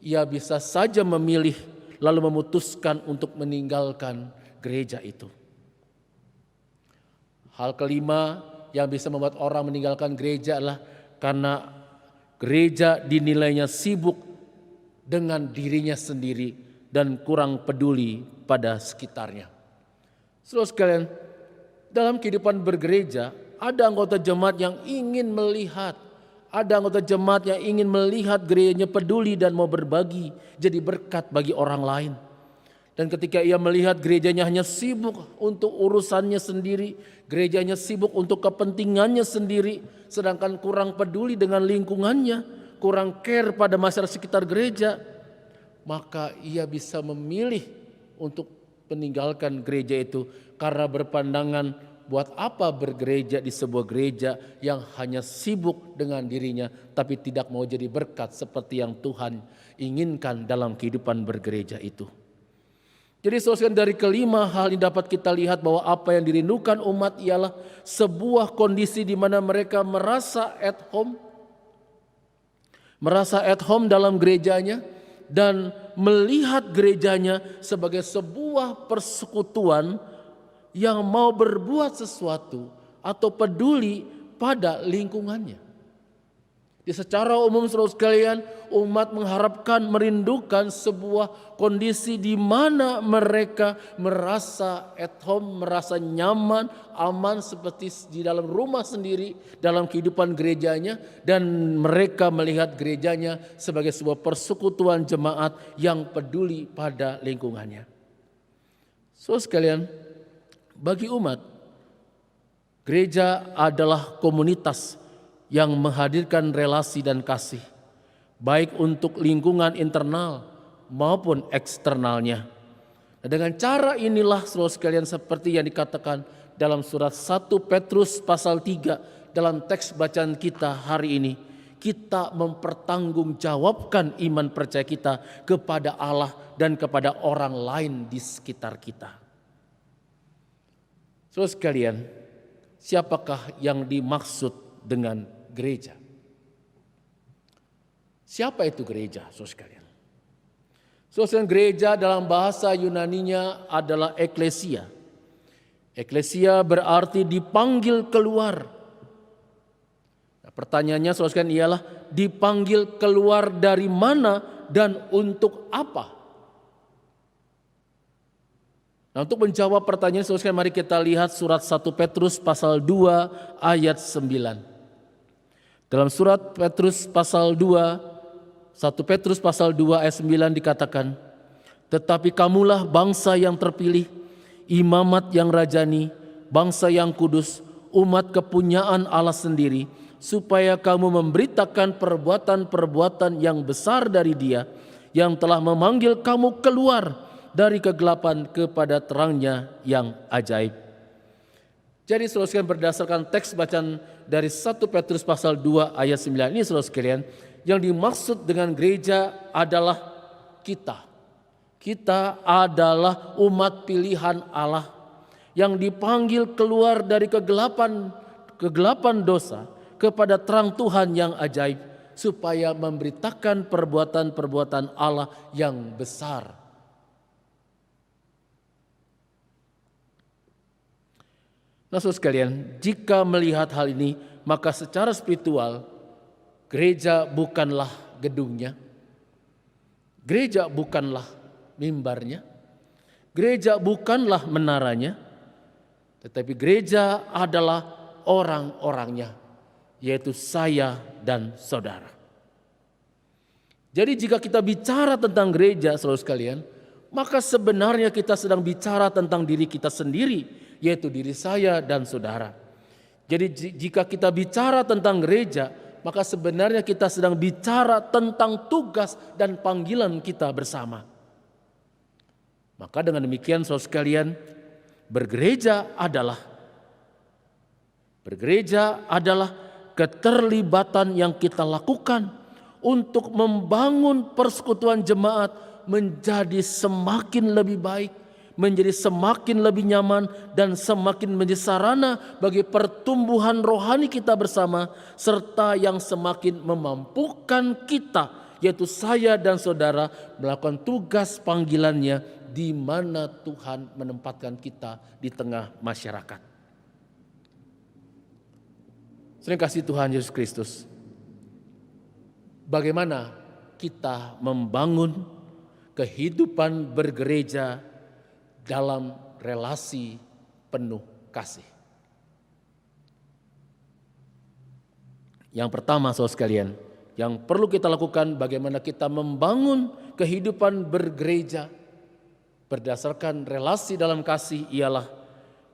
ia bisa saja memilih lalu memutuskan untuk meninggalkan gereja itu. Hal kelima yang bisa membuat orang meninggalkan gereja adalah karena gereja dinilainya sibuk dengan dirinya sendiri dan kurang peduli pada sekitarnya. Saudara sekalian, dalam kehidupan bergereja ada anggota jemaat yang ingin melihat, ada anggota jemaat yang ingin melihat gerejanya peduli dan mau berbagi jadi berkat bagi orang lain. Dan ketika ia melihat gerejanya hanya sibuk untuk urusannya sendiri, gerejanya sibuk untuk kepentingannya sendiri, sedangkan kurang peduli dengan lingkungannya, kurang care pada masyarakat sekitar gereja, maka ia bisa memilih untuk meninggalkan gereja itu karena berpandangan buat apa bergereja di sebuah gereja yang hanya sibuk dengan dirinya tapi tidak mau jadi berkat seperti yang Tuhan inginkan dalam kehidupan bergereja itu. Jadi saudara, dari kelima hal ini dapat kita lihat bahwa apa yang dirindukan umat ialah sebuah kondisi di mana mereka merasa at home dalam gerejanya dan melihat gerejanya sebagai sebuah persekutuan yang mau berbuat sesuatu atau peduli pada lingkungannya. Di secara umum saudara sekalian, umat mengharapkan, merindukan sebuah kondisi di mana mereka merasa at home, merasa nyaman, aman seperti di dalam rumah sendiri, dalam kehidupan gerejanya, dan mereka melihat gerejanya sebagai sebuah persekutuan jemaat yang peduli pada lingkungannya. Saudara sekalian, bagi umat, gereja adalah komunitas yang menghadirkan relasi dan kasih, baik untuk lingkungan internal maupun eksternalnya. Nah, dengan cara inilah saudara sekalian seperti yang dikatakan dalam surat 1 Petrus pasal 3 dalam teks bacaan kita hari ini, kita mempertanggungjawabkan iman percaya kita kepada Allah dan kepada orang lain di sekitar kita. Saudara sekalian, siapakah yang dimaksud dengan gereja? Siapa itu gereja, saudara sekalian? Saudara sekalian, gereja dalam bahasa Yunaninya adalah eklesia. Eklesia berarti dipanggil keluar. Nah, pertanyaannya saudara sekalian ialah dipanggil keluar dari mana dan untuk apa? Nah, untuk menjawab pertanyaan saudara sekalian, mari kita lihat surat 1 Petrus pasal 2 ayat 9. Dalam surat Petrus pasal 2, 1 Petrus pasal 2 ayat 9 dikatakan, tetapi kamulah bangsa yang terpilih, imamat yang rajani, bangsa yang kudus, umat kepunyaan Allah sendiri, supaya kamu memberitakan perbuatan-perbuatan yang besar dari Dia, yang telah memanggil kamu keluar dari kegelapan kepada terangnya yang ajaib. Jadi saudara sekalian, berdasarkan teks bacaan dari 1 Petrus pasal 2 ayat 9 ini saudara sekalian, yang dimaksud dengan gereja adalah kita. Kita adalah umat pilihan Allah yang dipanggil keluar dari kegelapan dosa kepada terang Tuhan yang ajaib, supaya memberitakan perbuatan-perbuatan Allah yang besar. Nah, saudara sekalian, jika melihat hal ini, maka secara spiritual gereja bukanlah gedungnya, gereja bukanlah mimbarnya, gereja bukanlah menaranya, tetapi gereja adalah orang-orangnya, yaitu saya dan saudara. Jadi jika kita bicara tentang gereja, saudara sekalian, maka sebenarnya kita sedang bicara tentang diri kita sendiri, yaitu diri saya dan saudara. Jadi jika kita bicara tentang gereja, maka sebenarnya kita sedang bicara tentang tugas dan panggilan kita bersama. Maka dengan demikian saudara sekalian, bergereja adalah keterlibatan yang kita lakukan untuk membangun persekutuan jemaat menjadi semakin lebih baik, menjadi semakin lebih nyaman, dan semakin menjadi sarana bagi pertumbuhan rohani kita bersama, serta yang semakin memampukan kita, yaitu saya dan saudara, melakukan tugas panggilannya di mana Tuhan menempatkan kita di tengah masyarakat. Terima kasih Tuhan Yesus Kristus. Bagaimana kita membangun kehidupan bergereja dalam relasi penuh kasih. Yang pertama saudara sekalian, yang perlu kita lakukan bagaimana kita membangun kehidupan bergereja berdasarkan relasi dalam kasih ialah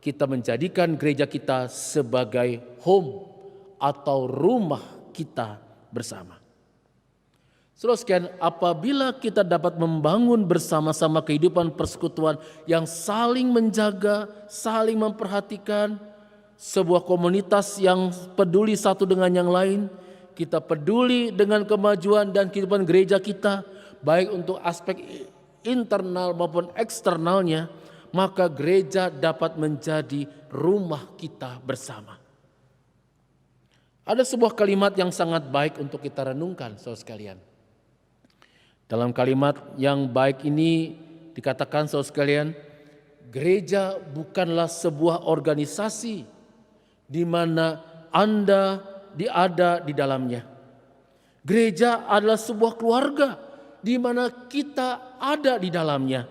kita menjadikan gereja kita sebagai home atau rumah kita bersama. Saudara sekalian, apabila kita dapat membangun bersama-sama kehidupan persekutuan yang saling menjaga, saling memperhatikan, sebuah komunitas yang peduli satu dengan yang lain, kita peduli dengan kemajuan dan kehidupan gereja kita, baik untuk aspek internal maupun eksternalnya, maka gereja dapat menjadi rumah kita bersama. Ada sebuah kalimat yang sangat baik untuk kita renungkan, saudara sekalian. Dalam kalimat yang baik ini dikatakan saudara sekalian, gereja bukanlah sebuah organisasi di mana Anda ada di dalamnya. Gereja adalah sebuah keluarga di mana kita ada di dalamnya.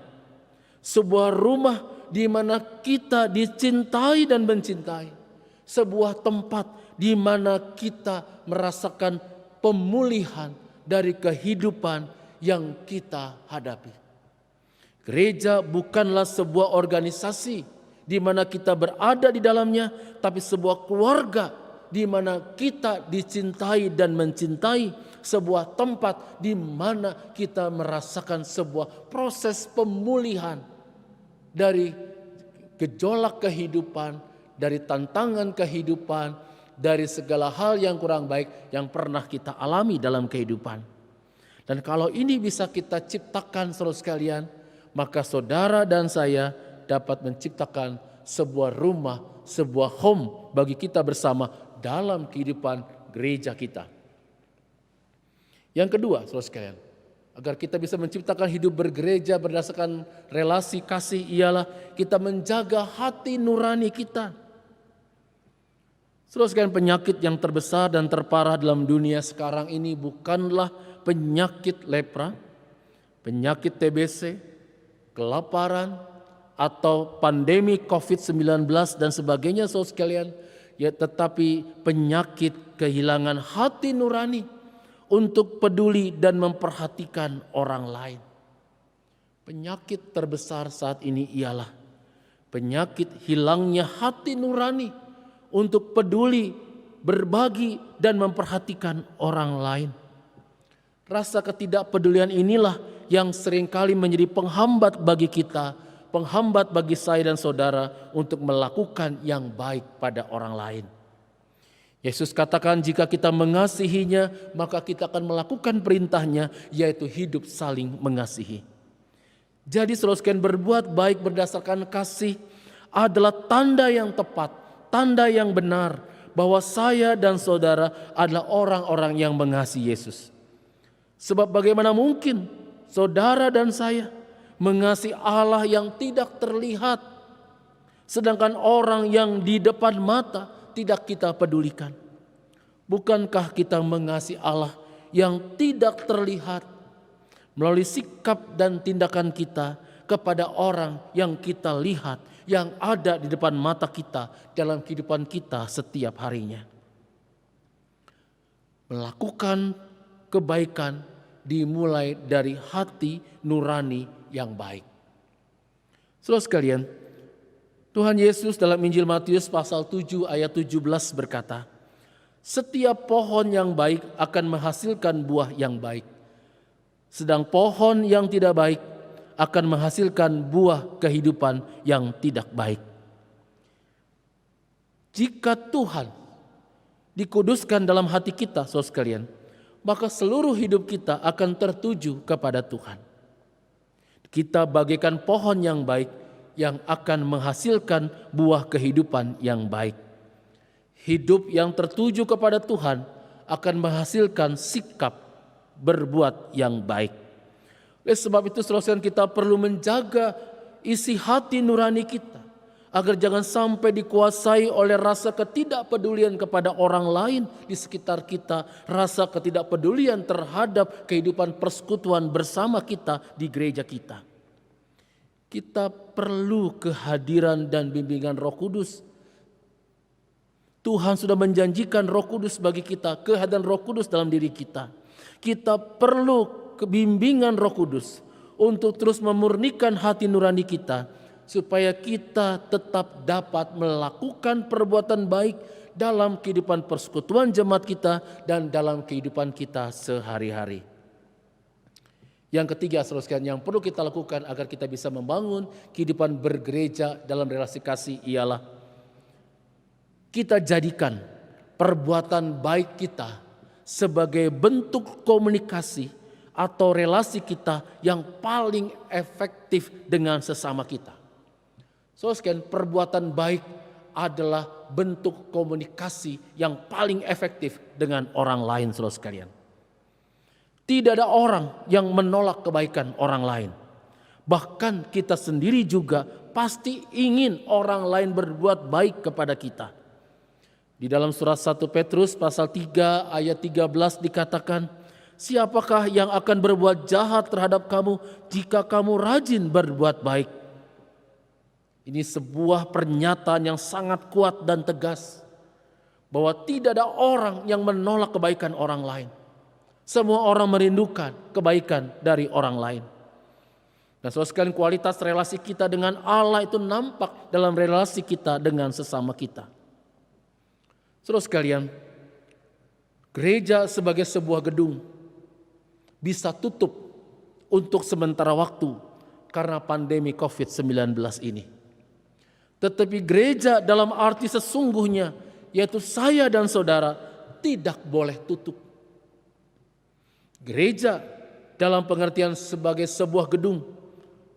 Sebuah rumah di mana kita dicintai dan mencintai. Sebuah tempat di mana kita merasakan pemulihan dari kehidupan yang kita hadapi. Gereja bukanlah sebuah organisasi di mana kita berada di dalamnya, tapi sebuah keluarga di mana kita dicintai dan mencintai, sebuah tempat di mana kita merasakan sebuah proses pemulihan dari gejolak kehidupan, dari tantangan kehidupan, dari segala hal yang kurang baik yang pernah kita alami dalam kehidupan. Dan kalau ini bisa kita ciptakan saudara sekalian, maka saudara dan saya dapat menciptakan sebuah rumah, sebuah home bagi kita bersama dalam kehidupan gereja kita. Yang kedua, saudara sekalian, agar kita bisa menciptakan hidup bergereja berdasarkan relasi kasih ialah kita menjaga hati nurani kita. Saudara sekalian, penyakit yang terbesar dan terparah dalam dunia sekarang ini bukanlah penyakit lepra, penyakit TBC, kelaparan, atau pandemi COVID-19 dan sebagainya saudara sekalian, ya, tetapi penyakit kehilangan hati nurani untuk peduli dan memperhatikan orang lain. Penyakit terbesar saat ini ialah penyakit hilangnya hati nurani untuk peduli, berbagi, dan memperhatikan orang lain. Rasa ketidakpedulian inilah yang seringkali menjadi penghambat bagi kita, penghambat bagi saya dan saudara untuk melakukan yang baik pada orang lain. Yesus katakan jika kita mengasihinya, maka kita akan melakukan perintahnya, yaitu hidup saling mengasihi. Jadi saudara sekalian, berbuat baik berdasarkan kasih adalah tanda yang tepat, tanda yang benar bahwa saya dan saudara adalah orang-orang yang mengasihi Yesus. Sebab bagaimana mungkin saudara dan saya mengasihi Allah yang tidak terlihat, sedangkan orang yang di depan mata tidak kita pedulikan? Bukankah kita mengasihi Allah yang tidak terlihat melalui sikap dan tindakan kita kepada orang yang kita lihat, yang ada di depan mata kita dalam kehidupan kita setiap harinya? Melakukan kebaikan dimulai dari hati nurani yang baik. Saudara sekalian, Tuhan Yesus dalam Injil Matius pasal 7 ayat 17 berkata, setiap pohon yang baik akan menghasilkan buah yang baik, sedang pohon yang tidak baik akan menghasilkan buah kehidupan yang tidak baik. Jika Tuhan dikuduskan dalam hati kita, saudara sekalian, maka seluruh hidup kita akan tertuju kepada Tuhan. Kita bagaikan pohon yang baik yang akan menghasilkan buah kehidupan yang baik. Hidup yang tertuju kepada Tuhan akan menghasilkan sikap berbuat yang baik. Oleh sebab itu saudara, kita perlu menjaga isi hati nurani kita agar jangan sampai dikuasai oleh rasa ketidakpedulian kepada orang lain di sekitar kita, rasa ketidakpedulian terhadap kehidupan persekutuan bersama kita di gereja kita. Kita perlu kehadiran dan bimbingan Roh Kudus. Tuhan sudah menjanjikan Roh Kudus bagi kita, kehadiran Roh Kudus dalam diri kita. Kita perlu kebimbingan Roh Kudus untuk terus memurnikan hati nurani kita, supaya kita tetap dapat melakukan perbuatan baik dalam kehidupan persekutuan jemaat kita dan dalam kehidupan kita sehari-hari. Yang ketiga, saudara sekalian, yang perlu kita lakukan agar kita bisa membangun kehidupan bergereja dalam relasi kasih ialah kita jadikan perbuatan baik kita sebagai bentuk komunikasi atau relasi kita yang paling efektif dengan sesama kita. Saudara sekalian, perbuatan baik adalah bentuk komunikasi yang paling efektif dengan orang lain, saudara sekalian. Tidak ada orang yang menolak kebaikan orang lain. Bahkan kita sendiri juga pasti ingin orang lain berbuat baik kepada kita. Di dalam surat 1 Petrus pasal 3 ayat 13 dikatakan, siapakah yang akan berbuat jahat terhadap kamu jika kamu rajin berbuat baik? Ini sebuah pernyataan yang sangat kuat dan tegas bahwa tidak ada orang yang menolak kebaikan orang lain. Semua orang merindukan kebaikan dari orang lain. Nah, saudara sekalian, kualitas relasi kita dengan Allah itu nampak dalam relasi kita dengan sesama kita. Saudara sekalian, gereja sebagai sebuah gedung bisa tutup untuk sementara waktu karena pandemi COVID-19 ini. Tetapi gereja dalam arti sesungguhnya, yaitu saya dan saudara, tidak boleh tutup. Gereja dalam pengertian sebagai sebuah gedung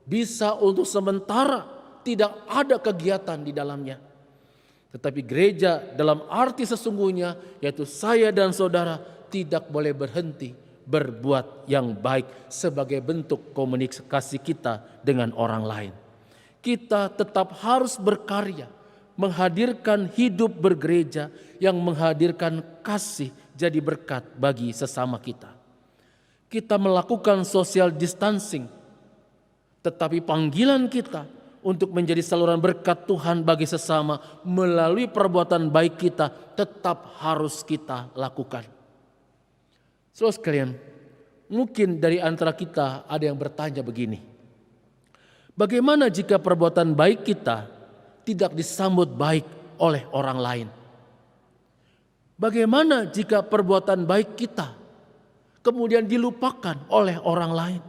bisa untuk sementara tidak ada kegiatan di dalamnya. Tetapi gereja dalam arti sesungguhnya, yaitu saya dan saudara, tidak boleh berhenti berbuat yang baik sebagai bentuk komunikasi kita dengan orang lain. Kita tetap harus berkarya, menghadirkan hidup bergereja yang menghadirkan kasih jadi berkat bagi sesama kita. Kita melakukan social distancing, tetapi panggilan kita untuk menjadi saluran berkat Tuhan bagi sesama melalui perbuatan baik kita tetap harus kita lakukan. Saudara sekalian, mungkin dari antara kita ada yang bertanya begini, bagaimana jika perbuatan baik kita tidak disambut baik oleh orang lain? Bagaimana jika perbuatan baik kita kemudian dilupakan oleh orang lain?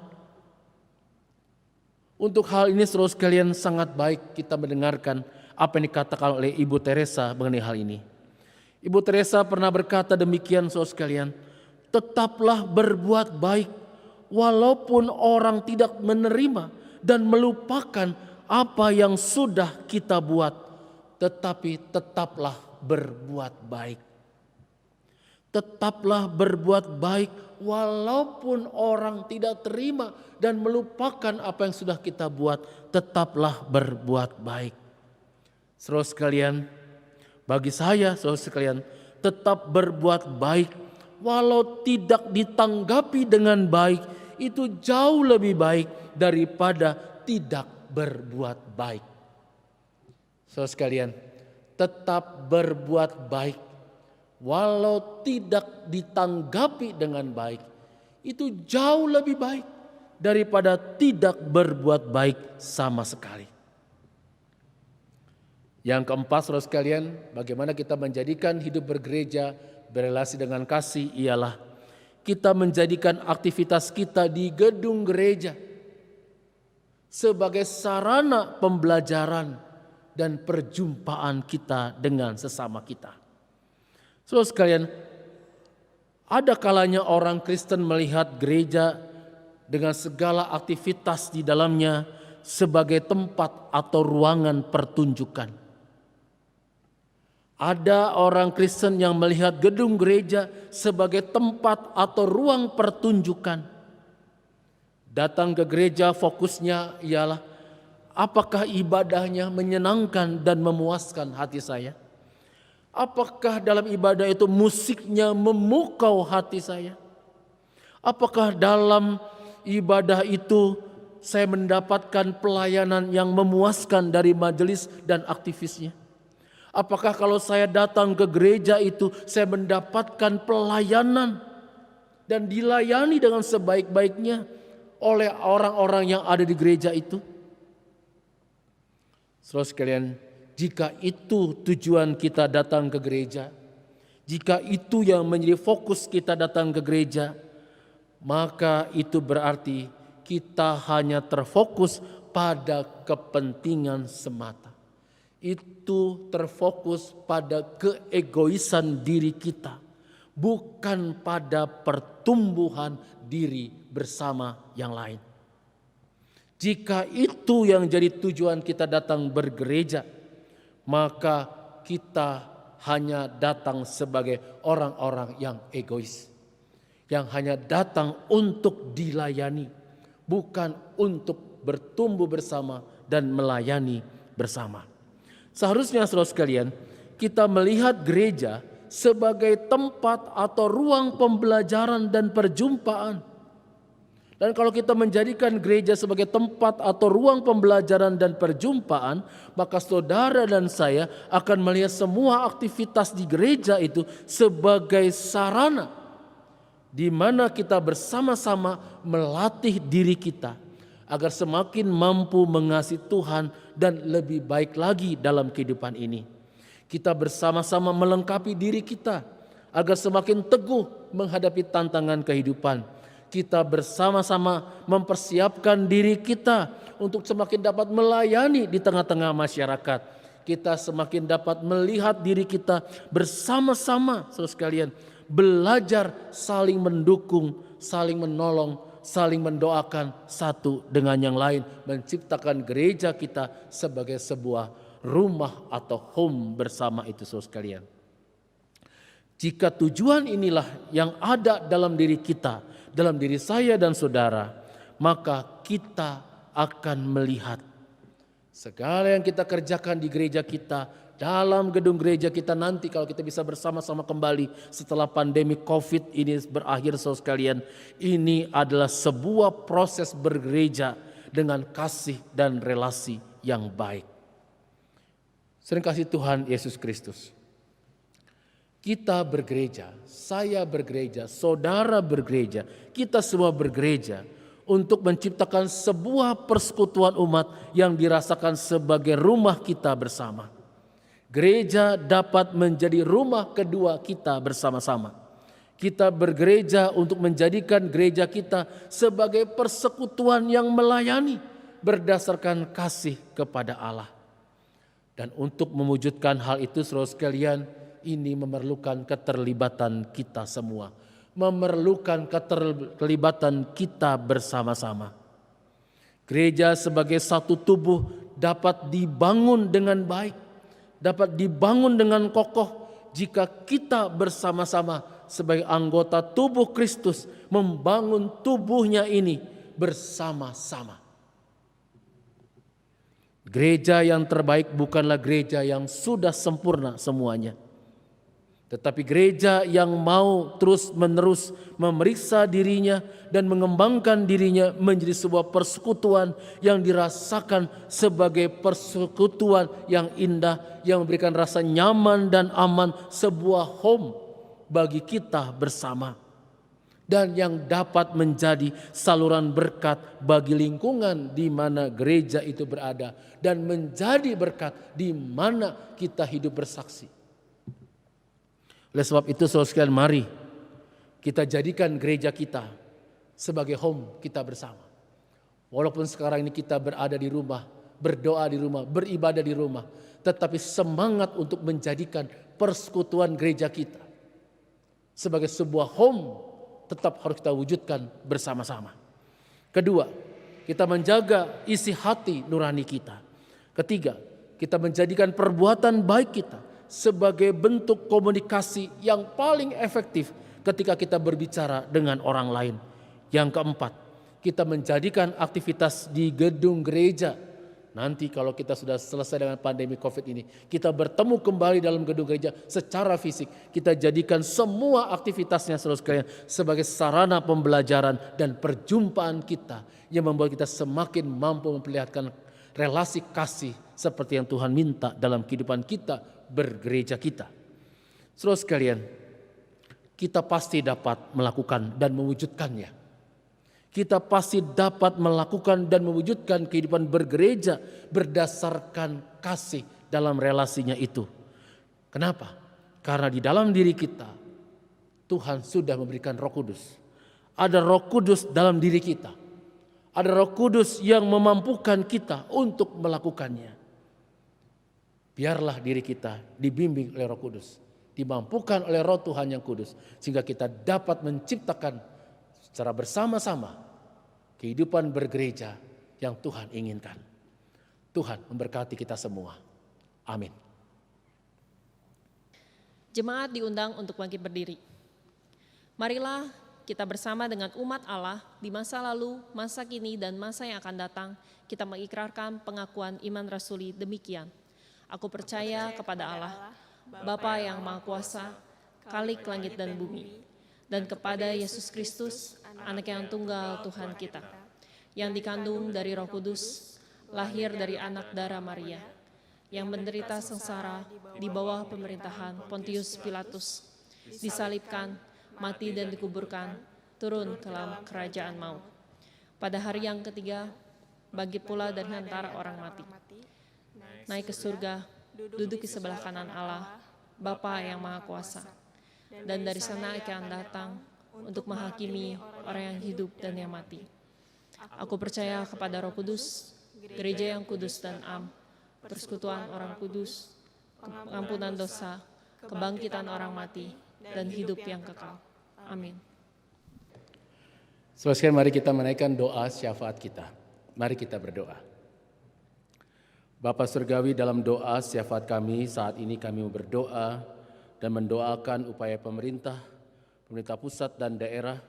Untuk hal ini saudara sekalian sangat baik kita mendengarkan apa yang dikatakan oleh Ibu Teresa mengenai hal ini. Ibu Teresa pernah berkata demikian saudara sekalian, tetaplah berbuat baik walaupun orang tidak menerima dan melupakan apa yang sudah kita buat, tetapi tetaplah berbuat baik. Tetaplah berbuat baik walaupun orang tidak terima dan melupakan apa yang sudah kita buat, tetaplah berbuat baik. Saudara sekalian, bagi saya saudara sekalian, tetap berbuat baik walau tidak ditanggapi dengan baik itu jauh lebih baik daripada tidak berbuat baik. Saudara sekalian, tetap berbuat baik walau tidak ditanggapi dengan baik itu jauh lebih baik daripada tidak berbuat baik sama sekali. Yang keempat saudara sekalian, bagaimana kita menjadikan hidup bergereja berelasi dengan kasih ialah kita menjadikan aktivitas kita di gedung gereja sebagai sarana pembelajaran dan perjumpaan kita dengan sesama kita. Saudara sekalian, ada kalanya orang Kristen melihat gereja dengan segala aktivitas di dalamnya sebagai tempat atau ruangan pertunjukan. Ada orang Kristen yang melihat gedung gereja sebagai tempat atau ruang pertunjukan. Datang ke gereja fokusnya ialah apakah ibadahnya menyenangkan dan memuaskan hati saya? Apakah dalam ibadah itu musiknya memukau hati saya? Apakah dalam ibadah itu saya mendapatkan pelayanan yang memuaskan dari majelis dan aktivisnya? Apakah kalau saya datang ke gereja itu saya mendapatkan pelayanan dan dilayani dengan sebaik-baiknya oleh orang-orang yang ada di gereja itu? Saudara sekalian, jika itu tujuan kita datang ke gereja, jika itu yang menjadi fokus kita datang ke gereja, maka itu berarti kita hanya terfokus pada kepentingan semata. Itu terfokus pada keegoisan diri kita, bukan pada pertumbuhan diri bersama yang lain. Jika itu yang jadi tujuan kita datang bergereja, maka kita hanya datang sebagai orang-orang yang egois, yang hanya datang untuk dilayani, bukan untuk bertumbuh bersama dan melayani bersama. Seharusnya saudara sekalian, kita melihat gereja sebagai tempat atau ruang pembelajaran dan perjumpaan. Dan kalau kita menjadikan gereja sebagai tempat atau ruang pembelajaran dan perjumpaan, maka saudara dan saya akan melihat semua aktivitas di gereja itu sebagai sarana di mana kita bersama-sama melatih diri kita agar semakin mampu mengasihi Tuhan dan lebih baik lagi dalam kehidupan ini. Kita bersama-sama melengkapi diri kita agar semakin teguh menghadapi tantangan kehidupan. Kita bersama-sama mempersiapkan diri kita untuk semakin dapat melayani di tengah-tengah masyarakat. Kita semakin dapat melihat diri kita bersama-sama, saudara sekalian, belajar saling mendukung, saling menolong, saling mendoakan satu dengan yang lain, menciptakan gereja kita sebagai sebuah rumah atau home bersama itu, saudara sekalian. Jika tujuan inilah yang ada dalam diri kita, dalam diri saya dan saudara, maka kita akan melihat segala yang kita kerjakan di gereja kita, dalam gedung gereja kita nanti kalau kita bisa bersama-sama kembali setelah pandemi COVID ini berakhir, saudara sekalian, ini adalah sebuah proses bergereja dengan kasih dan relasi yang baik. Sering kasih Tuhan Yesus Kristus. Kita bergereja, saya bergereja, saudara bergereja, kita semua bergereja untuk menciptakan sebuah persekutuan umat yang dirasakan sebagai rumah kita bersama. Gereja dapat menjadi rumah kedua kita bersama-sama. Kita bergereja untuk menjadikan gereja kita sebagai persekutuan yang melayani berdasarkan kasih kepada Allah. Dan untuk mewujudkan hal itu, saudara sekalian, ini memerlukan keterlibatan kita semua, memerlukan keterlibatan kita bersama-sama. Gereja sebagai satu tubuh dapat dibangun dengan baik, dapat dibangun dengan kokoh jika kita bersama-sama sebagai anggota tubuh Kristus membangun tubuhnya ini bersama-sama. Gereja yang terbaik bukanlah gereja yang sudah sempurna semuanya, tetapi gereja yang mau terus-menerus memeriksa dirinya dan mengembangkan dirinya menjadi sebuah persekutuan yang dirasakan sebagai persekutuan yang indah, yang memberikan rasa nyaman dan aman, sebuah home bagi kita bersama. Dan yang dapat menjadi saluran berkat bagi lingkungan di mana gereja itu berada dan menjadi berkat di mana kita hidup bersaksi. Oleh sebab itu, saudara sekalian, mari kita jadikan gereja kita sebagai home kita bersama. Walaupun sekarang ini kita berada di rumah, berdoa di rumah, beribadah di rumah, tetapi semangat untuk menjadikan persekutuan gereja kita sebagai sebuah home tetap harus kita wujudkan bersama-sama. Kedua, kita menjaga isi hati nurani kita. Ketiga, kita menjadikan perbuatan baik kita sebagai bentuk komunikasi yang paling efektif ketika kita berbicara dengan orang lain. Yang keempat, kita menjadikan aktivitas di gedung gereja. Nanti kalau kita sudah selesai dengan pandemi COVID ini, kita bertemu kembali dalam gedung gereja secara fisik. Kita jadikan semua aktivitasnya, saudara sekalian, sebagai sarana pembelajaran dan perjumpaan kita yang membuat kita semakin mampu memperlihatkan relasi kasih seperti yang Tuhan minta dalam kehidupan kita bergereja kita. Saudara sekalian, kita pasti dapat melakukan dan mewujudkannya. Kita pasti dapat melakukan dan mewujudkan kehidupan bergereja berdasarkan kasih dalam relasinya itu. Kenapa? Karena di dalam diri kita Tuhan sudah memberikan Roh Kudus. Ada Roh Kudus dalam diri kita. Ada Roh Kudus yang memampukan kita untuk melakukannya. Biarlah diri kita dibimbing oleh Roh Kudus, dimampukan oleh Roh Tuhan yang kudus, sehingga kita dapat menciptakan secara bersama-sama kehidupan bergereja yang Tuhan inginkan. Tuhan memberkati kita semua. Amin. Jemaat diundang untuk bangkit berdiri. Marilah kita bersama dengan umat Allah di masa lalu, masa kini, dan masa yang akan datang, kita mengikrarkan pengakuan iman rasuli demikian. Aku percaya kepada Allah, Bapa yang Maha Kuasa, Khalik langit dan bumi, dan kepada Yesus Kristus, Anak yang tunggal Tuhan kita, yang dikandung dari Roh Kudus, lahir dari anak darah Maria, yang menderita sengsara di bawah pemerintahan Pontius Pilatus, disalibkan, mati dan dikuburkan, turun ke dalam kerajaan maut. Pada hari yang ketiga, bangkit pula dari antara orang mati, naik ke surga, duduk di sebelah kanan Allah, Bapa yang Maha Kuasa, dan dari sana akan datang untuk menghakimi orang yang hidup dan yang mati. Aku percaya kepada Roh Kudus, gereja yang kudus dan am, persekutuan orang kudus, pengampunan dosa, kebangkitan orang mati, dan hidup yang kekal. Amin. Saudara sekalian, mari kita menaikkan doa syafaat kita. Mari kita berdoa. Bapa Surgawi, dalam doa syafaat kami saat ini kami berdoa dan mendoakan upaya pemerintah pusat dan daerah,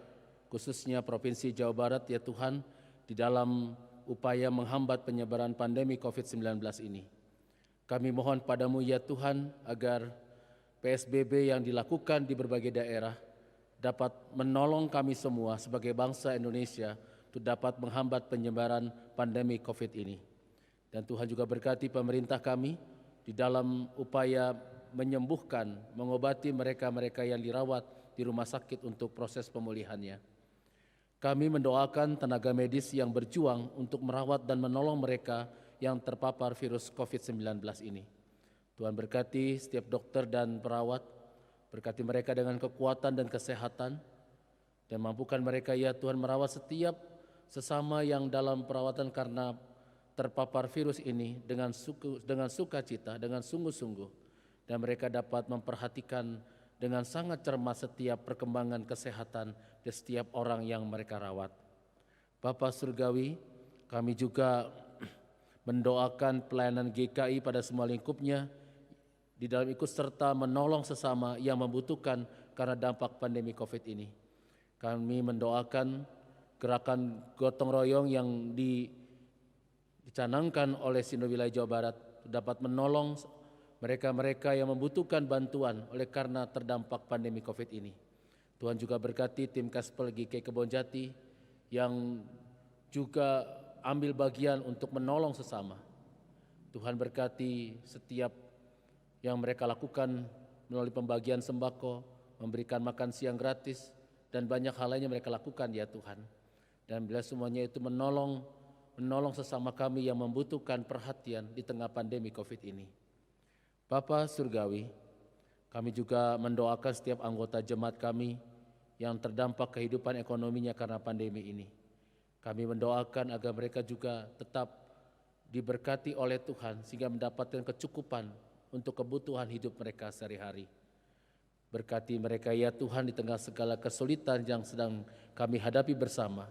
khususnya Provinsi Jawa Barat ya Tuhan, di dalam upaya menghambat penyebaran pandemi COVID-19 ini. Kami mohon padamu ya Tuhan agar PSBB yang dilakukan di berbagai daerah dapat menolong kami semua sebagai bangsa Indonesia untuk dapat menghambat penyebaran pandemi COVID ini. Dan Tuhan juga berkati pemerintah kami di dalam upaya menyembuhkan, mengobati mereka-mereka yang dirawat di rumah sakit untuk proses pemulihannya. Kami mendoakan tenaga medis yang berjuang untuk merawat dan menolong mereka yang terpapar virus COVID-19 ini. Tuhan berkati setiap dokter dan perawat, berkati mereka dengan kekuatan dan kesehatan, dan mampukan mereka ya Tuhan merawat setiap sesama yang dalam perawatan karena terpapar virus ini dengan sukacita, dengan sungguh-sungguh, dan mereka dapat memperhatikan dengan sangat cermat setiap perkembangan kesehatan di setiap orang yang mereka rawat. Bapa Surgawi, kami juga mendoakan pelayanan GKI pada semua lingkupnya di dalam ikut serta menolong sesama yang membutuhkan karena dampak pandemi COVID ini. Kami mendoakan gerakan gotong royong yang dicanangkan oleh Sinode Wilayah Jawa Barat dapat menolong mereka-mereka yang membutuhkan bantuan oleh karena terdampak pandemi COVID ini. Tuhan juga berkati tim Kaspel GKI Kebonjati yang juga ambil bagian untuk menolong sesama. Tuhan berkati setiap yang mereka lakukan melalui pembagian sembako, memberikan makan siang gratis, dan banyak hal lain yang mereka lakukan ya Tuhan. Dan bila semuanya itu menolong sesama kami yang membutuhkan perhatian di tengah pandemi COVID ini. Bapa Surgawi, kami juga mendoakan setiap anggota jemaat kami yang terdampak kehidupan ekonominya karena pandemi ini. Kami mendoakan agar mereka juga tetap diberkati oleh Tuhan sehingga mendapatkan kecukupan untuk kebutuhan hidup mereka sehari-hari. Berkati mereka ya Tuhan di tengah segala kesulitan yang sedang kami hadapi bersama.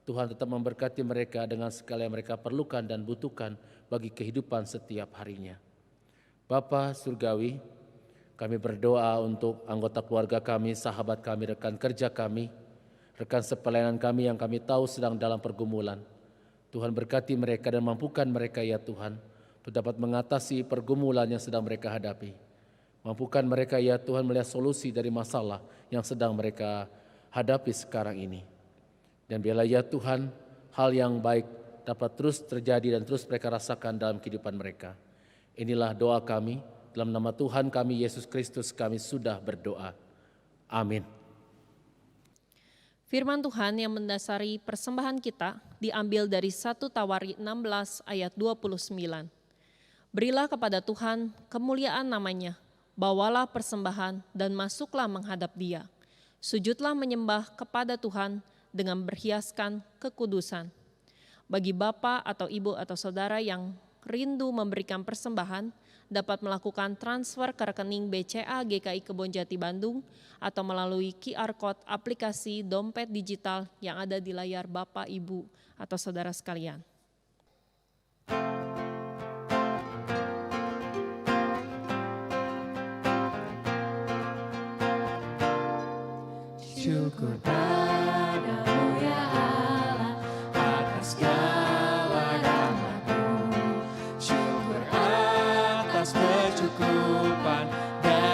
Tuhan tetap memberkati mereka dengan segala yang mereka perlukan dan butuhkan bagi kehidupan setiap harinya. Bapa Surgawi, kami berdoa untuk anggota keluarga kami, sahabat kami, rekan kerja kami, rekan sepelayanan kami yang kami tahu sedang dalam pergumulan. Tuhan berkati mereka dan mampukan mereka ya Tuhan untuk dapat mengatasi pergumulan yang sedang mereka hadapi. Mampukan mereka ya Tuhan melihat solusi dari masalah yang sedang mereka hadapi sekarang ini. Dan biarlah ya Tuhan hal yang baik dapat terus terjadi dan terus mereka rasakan dalam kehidupan mereka. Inilah doa kami, dalam nama Tuhan kami Yesus Kristus kami sudah berdoa. Amin. Firman Tuhan yang mendasari persembahan kita diambil dari 1 Tawarik 16 ayat 29. Berilah kepada Tuhan kemuliaan namanya, bawalah persembahan dan masuklah menghadap Dia. Sujudlah menyembah kepada Tuhan dengan berhiaskan kekudusan. Bagi Bapak atau Ibu atau Saudara yang rindu memberikan persembahan, dapat melakukan transfer ke rekening BCA GKI Kebonjati Bandung atau melalui QR Code aplikasi dompet digital yang ada di layar Bapak, Ibu, atau Saudara sekalian. Syukur padamu ya Allah atas segala rahmat-Mu. Syukur atas kecukupan dan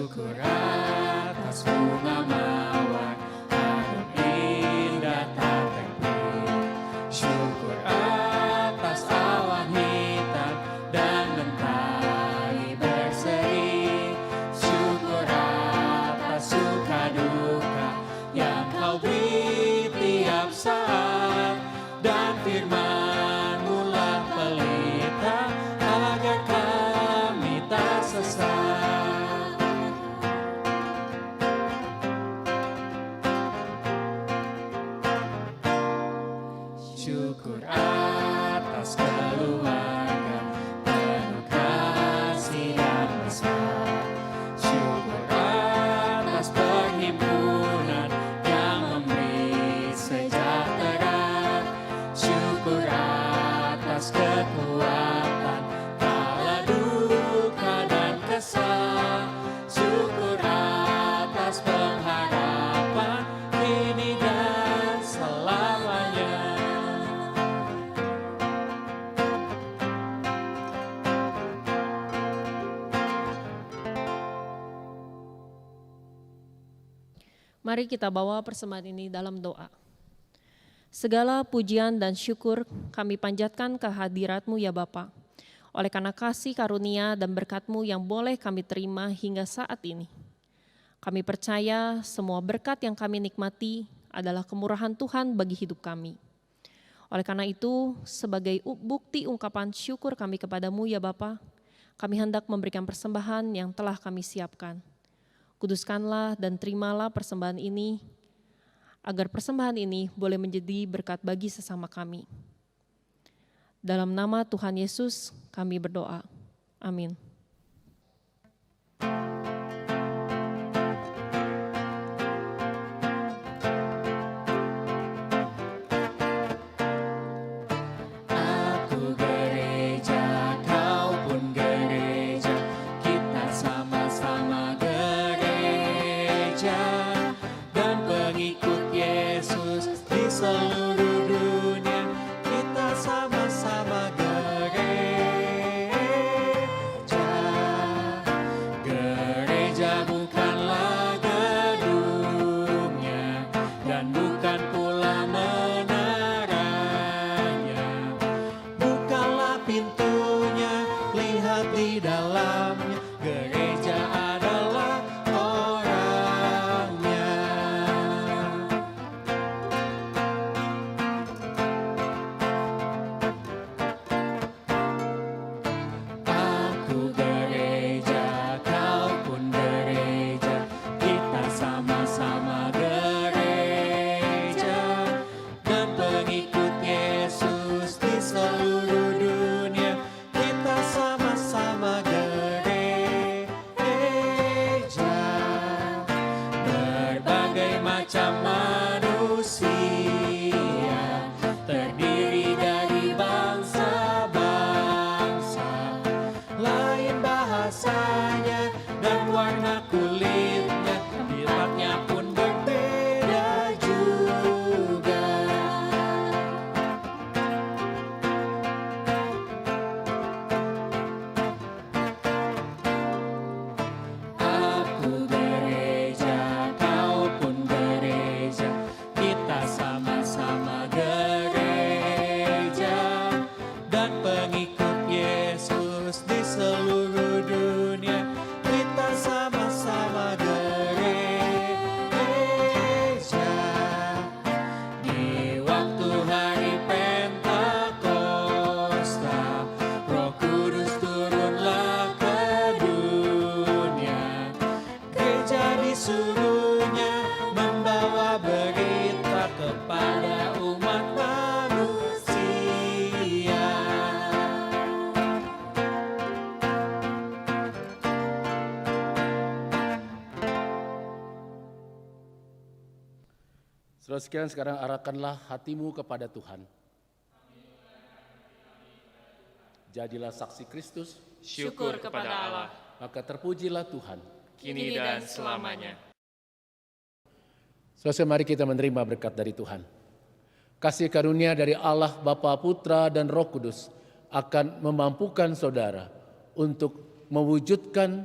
Syukur atas bunga mawar, harum indah tak terpilih. Syukur atas awan hitam dan mentari berseri. Syukur atas suka duka yang kau beri tiap saat, dan firman-Mu lah pelita agar kami tak sesat. Syukur atas keluarga penuh kasih dan mesra. Syukur atas perhimpunan yang memberi sejahtera. Syukur atas kekuatan kala duka dan kesal. Syukur atas pengharapan kini dan selamanya. Mari kita bawa persembahan ini dalam doa. Segala pujian dan syukur kami panjatkan ke hadirat-Mu ya Bapa, oleh karena kasih karunia dan berkat-Mu yang boleh kami terima hingga saat ini. Kami percaya semua berkat yang kami nikmati adalah kemurahan Tuhan bagi hidup kami. Oleh karena itu, sebagai bukti ungkapan syukur kami kepadamu ya Bapa, kami hendak memberikan persembahan yang telah kami siapkan. Kuduskanlah dan terimalah persembahan ini, agar persembahan ini boleh menjadi berkat bagi sesama kami. Dalam nama Tuhan Yesus kami berdoa. Amin. Aku gereja, kau pun gereja, kita sama-sama gereja, dan pengikut Yesus di seluruh dunia, kita sama-sama gereja. Gereja bukanlah gedungnya, dan bukan pula menaranya. Bukalah pintunya, lihat di dalamnya, gereja adalah orangnya. Aku gereja, kau pun gereja, kita sama-sama gereja, dan pengikut Yesus di seluruh dunia, kita sama-sama gereja. Berbagai macam manusia, terdiri dari bangsa-bangsa, lain bahasanya dan warna kulitnya, dilatnya pun berbeda juga. Aku gereja, kau pun gereja, kita sama-sama gereja, dan pengikut Yesus di seluruh dunia, kita sama-sama gereja. Di waktu hari Pentakosta, Roh Kudus turunlah ke dunia. Gereja disuruhnya membawa berita kepada umat manusia. Saudara sekalian, sekarang arahkanlah hatimu kepada Tuhan. Jadilah saksi Kristus, Syukur kepada Allah, maka terpujilah Tuhan. kini dan selamanya. Saudara, mari kita menerima berkat dari Tuhan. Kasih karunia dari Allah, Bapa, Putra, dan Roh Kudus akan memampukan saudara untuk mewujudkan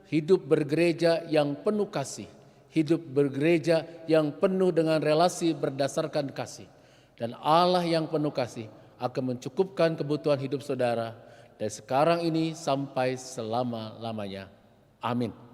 hidup bergereja yang penuh kasih, hidup bergereja yang penuh dengan relasi berdasarkan kasih. Dan Allah yang penuh kasih akan mencukupkan kebutuhan hidup saudara dari sekarang ini sampai selama-lamanya. Amin.